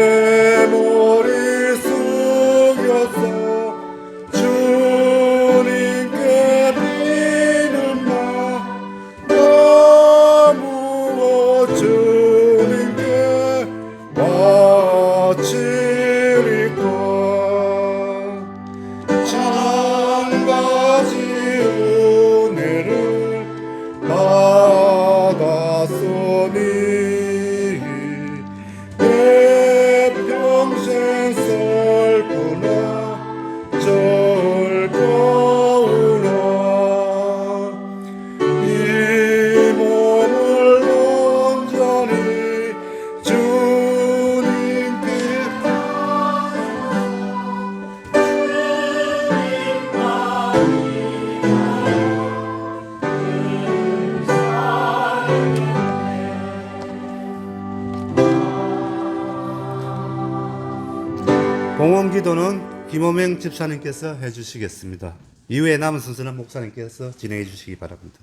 기도는 김호명 집사님께서 해주시겠습니다. 이후에 남은 순서는 목사님께서 진행해 주시기 바랍니다.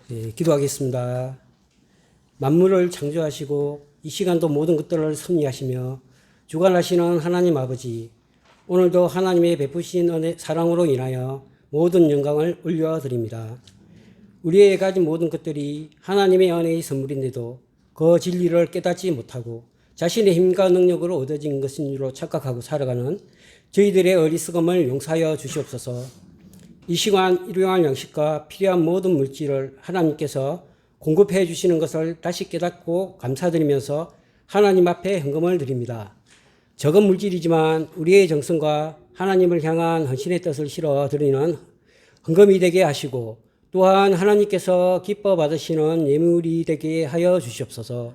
네, 기도하겠습니다. 만물을 창조하시고 이 시간도 모든 것들을 섭리하시며 주관하시는 하나님 아버지, 오늘도 하나님의 베푸신 은혜, 사랑으로 인하여 모든 영광을 올려드립니다. 우리에게 가진 모든 것들이 하나님의 은혜의 선물인데도 그 진리를 깨닫지 못하고 자신의 힘과 능력으로 얻어진 것인 줄로 착각하고 살아가는 저희들의 어리석음을 용서하여 주시옵소서. 이 시간 일용할 양식과 필요한 모든 물질을 하나님께서 공급해 주시는 것을 다시 깨닫고 감사드리면서 하나님 앞에 헌금을 드립니다. 적은 물질이지만 우리의 정성과 하나님을 향한 헌신의 뜻을 실어 드리는 헌금이 되게 하시고 또한 하나님께서 기뻐 받으시는 예물이 되게 하여 주시옵소서.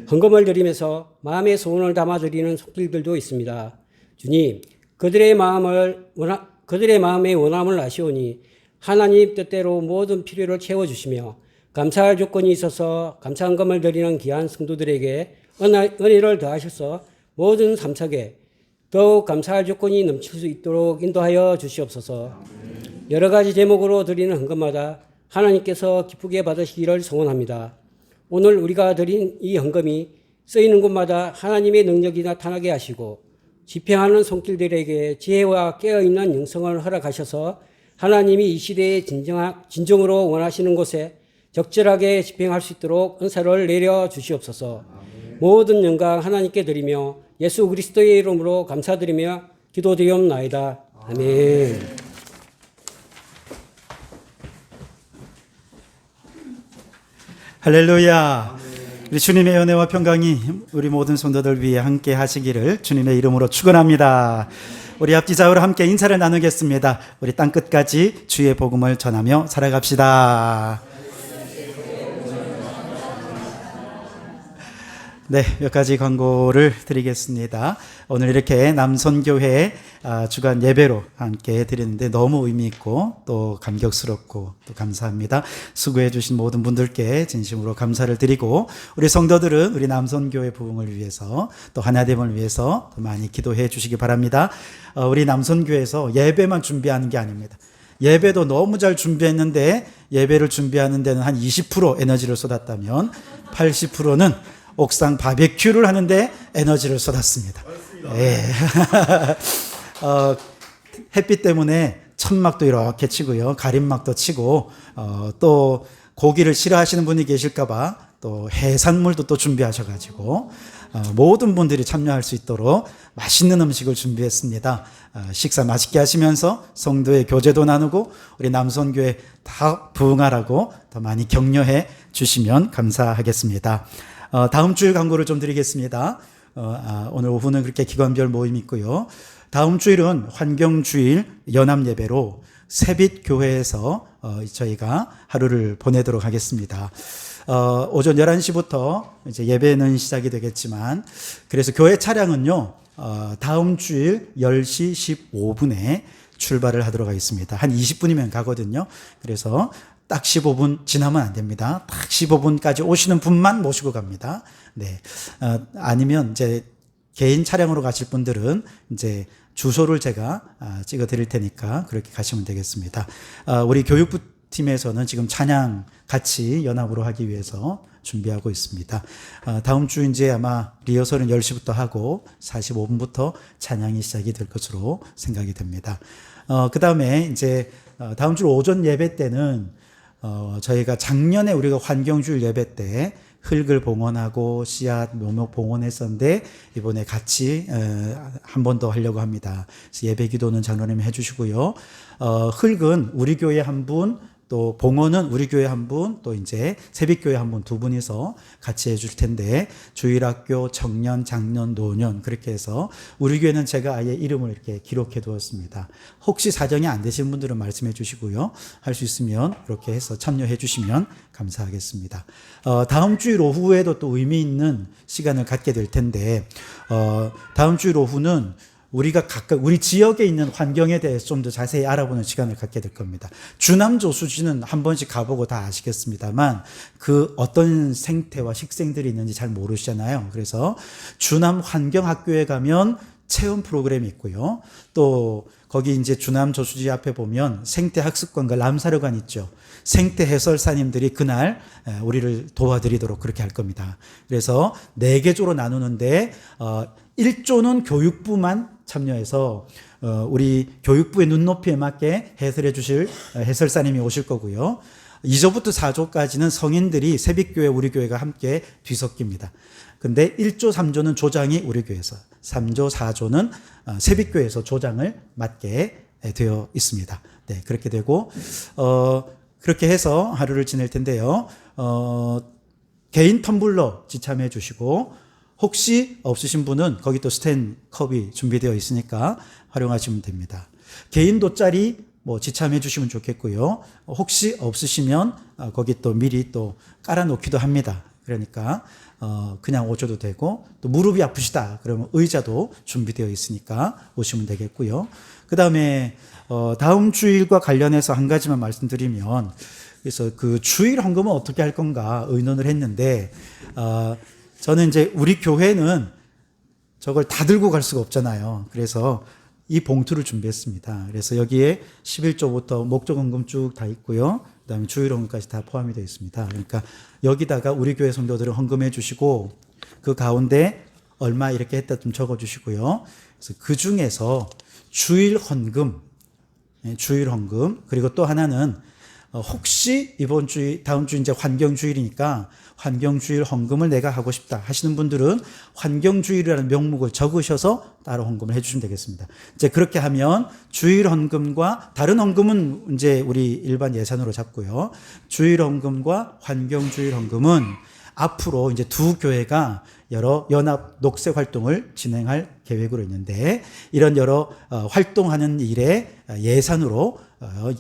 헌금을 드리면서 마음의 소원을 담아 드리는 손길들도 있습니다. 주님, 그들의 마음의 원함을 아시오니 하나님 뜻대로 모든 필요를 채워주시며 감사할 조건이 있어서 감사 헌금을 드리는 귀한 성도들에게 은혜를 더하셔서 모든 삶 속에 더욱 감사할 조건이 넘칠 수 있도록 인도하여 주시옵소서. 여러 가지 제목으로 드리는 헌금마다 하나님께서 기쁘게 받으시기를 소원합니다. 오늘 우리가 드린 이 헌금이 쓰이는 곳마다 하나님의 능력이 나타나게 하시고 집행하는 손길들에게 지혜와 깨어있는 영성을 허락하셔서 하나님이 이 시대에 진정으로 원하시는 곳에 적절하게 집행할 수 있도록 은사를 내려 주시옵소서. 모든 영광 하나님께 드리며 예수 그리스도의 이름으로 감사드리며 기도드리옵나이다. 아멘. 할렐루야. 우리 주님의 은혜와 평강이 우리 모든 성도들 위해 함께 하시기를 주님의 이름으로 축원합니다. 우리 앞뒤 좌우로 함께 인사를 나누겠습니다. 우리 땅끝까지 주의 복음을 전하며 살아갑시다. 네, 몇 가지 광고를 드리겠습니다. 오늘 이렇게 남선교회 주간 예배로 함께 드리는데 너무 의미 있고 또 감격스럽고 또 감사합니다. 수고해 주신 모든 분들께 진심으로 감사를 드리고 우리 성도들은 우리 남선교회 부흥을 위해서 또 하나됨을 위해서 더 많이 기도해 주시기 바랍니다. 우리 남선교회에서 예배만 준비하는 게 아닙니다. 예배도 너무 잘 준비했는데 예배를 준비하는 데는 한 20% 에너지를 쏟았다면 80%는 옥상 바베큐를 하는데 에너지를 쏟았습니다. 예. 햇빛 때문에 천막도 이렇게 치고요. 가림막도 치고 또 고기를 싫어하시는 분이 계실까봐 또 해산물도 또 준비하셔가지고 모든 분들이 참여할 수 있도록 맛있는 음식을 준비했습니다. 식사 맛있게 하시면서 성도의 교제도 나누고 우리 남선교회 다 부흥하라고 더 많이 격려해 주시면 감사하겠습니다. 다음 주일 광고를 좀 드리겠습니다. 오늘 오후는 그렇게 기관별 모임이 있고요. 다음 주일은 환경주일 연합예배로 새빛교회에서 저희가 하루를 보내도록 하겠습니다. 오전 11시부터 이제 예배는 시작이 되겠지만, 그래서 교회 차량은요, 다음 주일 10시 15분에 출발을 하도록 하겠습니다. 한 20분이면 가거든요. 그래서 딱 15분 지나면 안 됩니다. 딱 15분까지 오시는 분만 모시고 갑니다. 네. 아니면 이제 개인 차량으로 가실 분들은 이제 주소를 제가 찍어 드릴 테니까 그렇게 가시면 되겠습니다. 우리 교육부 팀에서는 지금 찬양 같이 연합으로 하기 위해서 준비하고 있습니다. 다음 주 이제 아마 리허설은 10시부터 하고 45분부터 찬양이 시작이 될 것으로 생각이 됩니다. 그 다음에 이제 다음 주 오전 예배 때는 저희가 작년에 우리가 환경주일 예배 때 흙을 봉헌하고 씨앗 묘목 봉헌했었는데 이번에 같이 한 번 더 하려고 합니다. 그래서 예배 기도는 장로님이 해주시고요. 흙은 우리 교회 한 분, 또 봉헌은 우리 교회 한 분, 또 이제 새빛교회 한 분, 두 분이서 같이 해줄 텐데 주일학교, 청년, 장년, 노년 그렇게 해서 우리 교회는 제가 아예 이름을 이렇게 기록해 두었습니다. 혹시 사정이 안 되신 분들은 말씀해 주시고요. 할 수 있으면 그렇게 해서 참여해 주시면 감사하겠습니다. 다음 주일 오후에도 또 의미 있는 시간을 갖게 될 텐데 다음 주일 오후는 우리가 각각 우리 지역에 있는 환경에 대해서 좀 더 자세히 알아보는 시간을 갖게 될 겁니다. 주남 조수지는 한 번씩 가보고 다 아시겠습니다만 그 어떤 생태와 식생들이 있는지 잘 모르시잖아요. 그래서 주남 환경학교에 가면 체험 프로그램이 있고요. 또 거기 이제 주남 조수지 앞에 보면 생태학습관과 람사료관 있죠. 생태 해설사님들이 그날 우리를 도와드리도록 그렇게 할 겁니다. 그래서 4개 조로 나누는데 1조는 교육부만 참여해서 우리 교육부의 눈높이에 맞게 해설해 주실 해설사님이 오실 거고요. 2조부터 4조까지는 성인들이 세빛교회 우리 교회가 함께 뒤섞입니다. 근데 1조, 3조는 조장이 우리 교회에서, 3조, 4조는 세빛교회에서 조장을 맡게 되어 있습니다. 네, 그렇게 되고 그렇게 해서 하루를 지낼 텐데요. 개인 텀블러 지참해 주시고 혹시 없으신 분은 거기 또 스탠 컵이 준비되어 있으니까 활용하시면 됩니다. 개인 돗자리 뭐 지참해 주시면 좋겠고요. 혹시 없으시면 거기 또 미리 또 깔아놓기도 합니다. 그러니까 그냥 오셔도 되고 또 무릎이 아프시다 그러면 의자도 준비되어 있으니까 오시면 되겠고요. 그 다음에 다음 주일과 관련해서 한 가지만 말씀드리면 그래서 그 주일 헌금은 어떻게 할 건가 의논을 했는데 저는 이제 우리 교회는 저걸 다 들고 갈 수가 없잖아요. 그래서 이 봉투를 준비했습니다. 그래서 여기에 11조부터 목적헌금 쭉 다 있고요. 그 다음에 주일헌금까지 다 포함이 되어 있습니다. 그러니까 여기다가 우리 교회 성도들은 헌금해 주시고 그 가운데 얼마 이렇게 했다 좀 적어 주시고요. 그래서 그 중에서 주일헌금 그리고 또 하나는 혹시 이번 주 다음 주 이제 환경주일이니까 환경주일 헌금을 내가 하고 싶다 하시는 분들은 환경주일이라는 명목을 적으셔서 따로 헌금을 해주시면 되겠습니다. 이제 그렇게 하면 주일 헌금과 다른 헌금은 이제 우리 일반 예산으로 잡고요. 주일 헌금과 환경주일 헌금은 앞으로 이제 두 교회가 여러 연합 녹색 활동을 진행할 계획으로 있는데 이런 여러 활동하는 일에 예산으로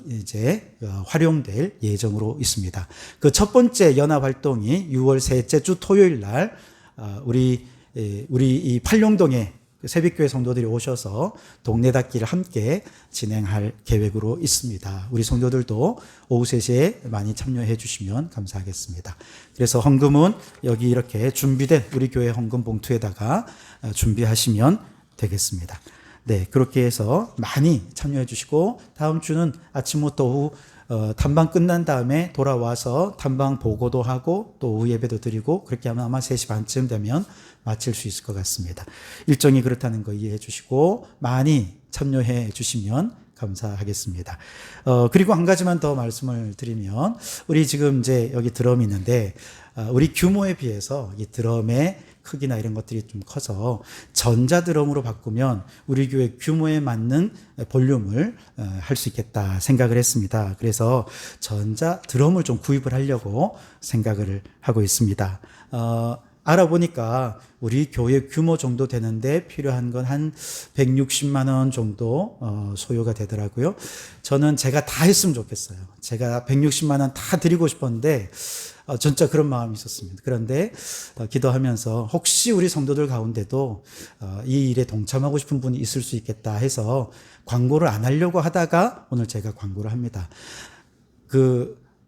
이제 활용될 예정으로 있습니다. 그 첫 번째 연합 활동이 6월 셋째 주 토요일 날 우리 이 팔룡동에 세빛교회 성도들이 오셔서 동네 닫기를 함께 진행할 계획으로 있습니다. 우리 성도들도 오후 3시에 많이 참여해 주시면 감사하겠습니다. 그래서 헌금은 여기 이렇게 준비된 우리 교회 헌금 봉투에다가 준비하시면 되겠습니다. 네, 그렇게 해서 많이 참여해 주시고 다음 주는 아침부터 오후 탐방 끝난 다음에 돌아와서 탐방 보고도 하고 또 오후 예배도 드리고 그렇게 하면 아마 3시 반쯤 되면 마칠 수 있을 것 같습니다. 일정이 그렇다는 거 이해해 주시고 많이 참여해 주시면 감사하겠습니다. 그리고 한 가지만 더 말씀을 드리면 우리 지금 이제 여기 드럼이 있는데 우리 규모에 비해서 이 드럼의 크기나 이런 것들이 좀 커서 전자 드럼으로 바꾸면 우리 교회 규모에 맞는 볼륨을 할 수 있겠다 생각을 했습니다. 그래서 전자 드럼을 좀 구입을 하려고 생각을 하고 있습니다. 알아보니까 우리 교회 규모 정도 되는데 필요한 건 한 160만 원 정도 소요가 되더라고요. 저는 제가 다 했으면 좋겠어요. 제가 160만 원 다 드리고 싶었는데 진짜 그런 마음이 있었습니다. 그런데 기도하면서 혹시 우리 성도들 가운데도 이 일에 동참하고 싶은 분이 있을 수 있겠다 해서 광고를 안 하려고 하다가 오늘 제가 광고를 합니다.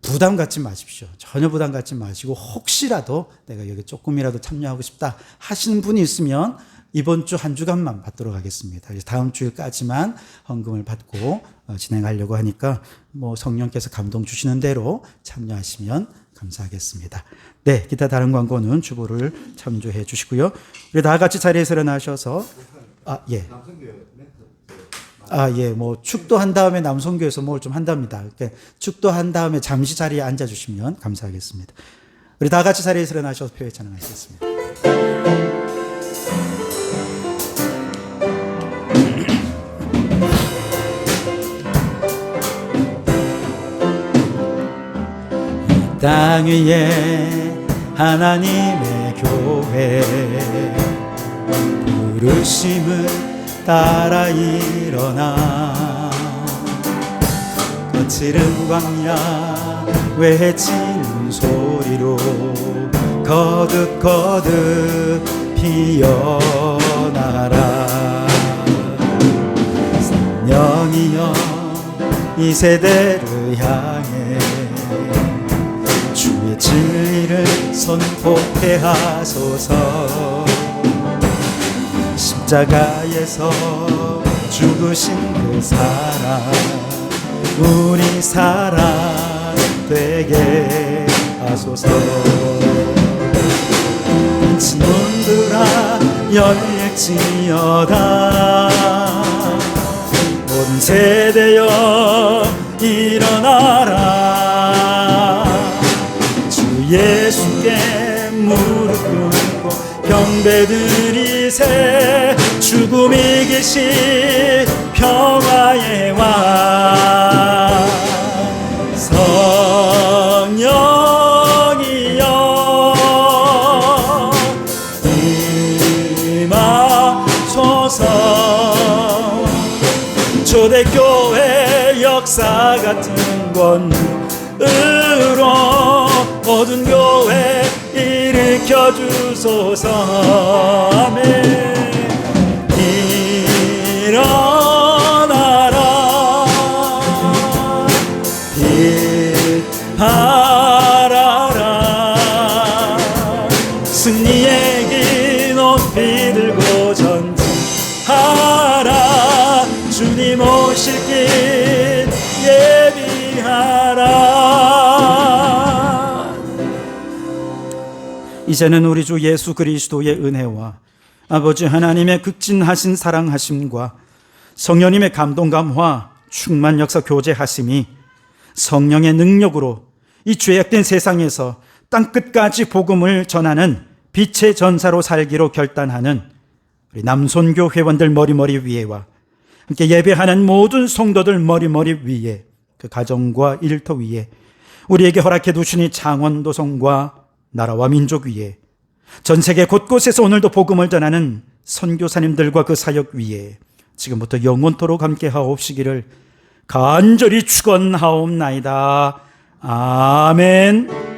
부담 갖지 마십시오. 전혀 부담 갖지 마시고 혹시라도 내가 여기 조금이라도 참여하고 싶다 하시는 분이 있으면 이번 주 한 주간만 받도록 하겠습니다. 그래서 다음 주일까지만 헌금을 받고 진행하려고 하니까 뭐 성령께서 감동 주시는 대로 참여하시면 감사하겠습니다. 네, 기타 다른 광고는 주보를 참조해 주시고요. 우리 다 같이 자리에서 일어나셔서 뭐 축도한 다음에 남성교에서 뭘 좀 한답니다. 그러니까 축도한 다음에 잠시 자리에 앉아 주시면 감사하겠습니다. 우리 다 같이 자리에서 일어나셔서 표회 찬양하시겠습니다. 땅 위에 하나님의 교회 부르심을 따라 일어나 거칠은 광야 외치는 소리로 거듭거듭 피어나라 이 세대를 향해 주의 진리를 선포해 하소서. 십자가에서 죽으신 그 사랑 우리 사랑 되게 하소서. 빛이 눈들아 열릴지어다. 모든 세대여 일어나라. 주 예수께 무릎 꿇고 경배드리세. 죽음 이기신 평화의 왕 성령이여 임하소서. 초대교회 역사 같은 권능으로 모든 교회 일으켜 주소서. 아멘. 일어나라. 빛 발하라. 승리의 길 높이 들고 전진하라. 주님 오실 길 예비하라. 이제는 우리 주 예수 그리스도의 은혜와 아버지 하나님의 극진하신 사랑하심과 성령님의 감동감화 충만 역사 교제하심이 성령의 능력으로 이 죄악된 세상에서 땅끝까지 복음을 전하는 빛의 전사로 살기로 결단하는 우리 남손교 회원들 머리머리 위에와 함께 예배하는 모든 성도들 머리머리 위에, 그 가정과 일터 위에, 우리에게 허락해 두시니 창원도성과 나라와 민족 위에, 전 세계 곳곳에서 오늘도 복음을 전하는 선교사님들과 그 사역 위에 지금부터 영원토록 함께 하옵시기를 간절히 축원하옵나이다. 아멘.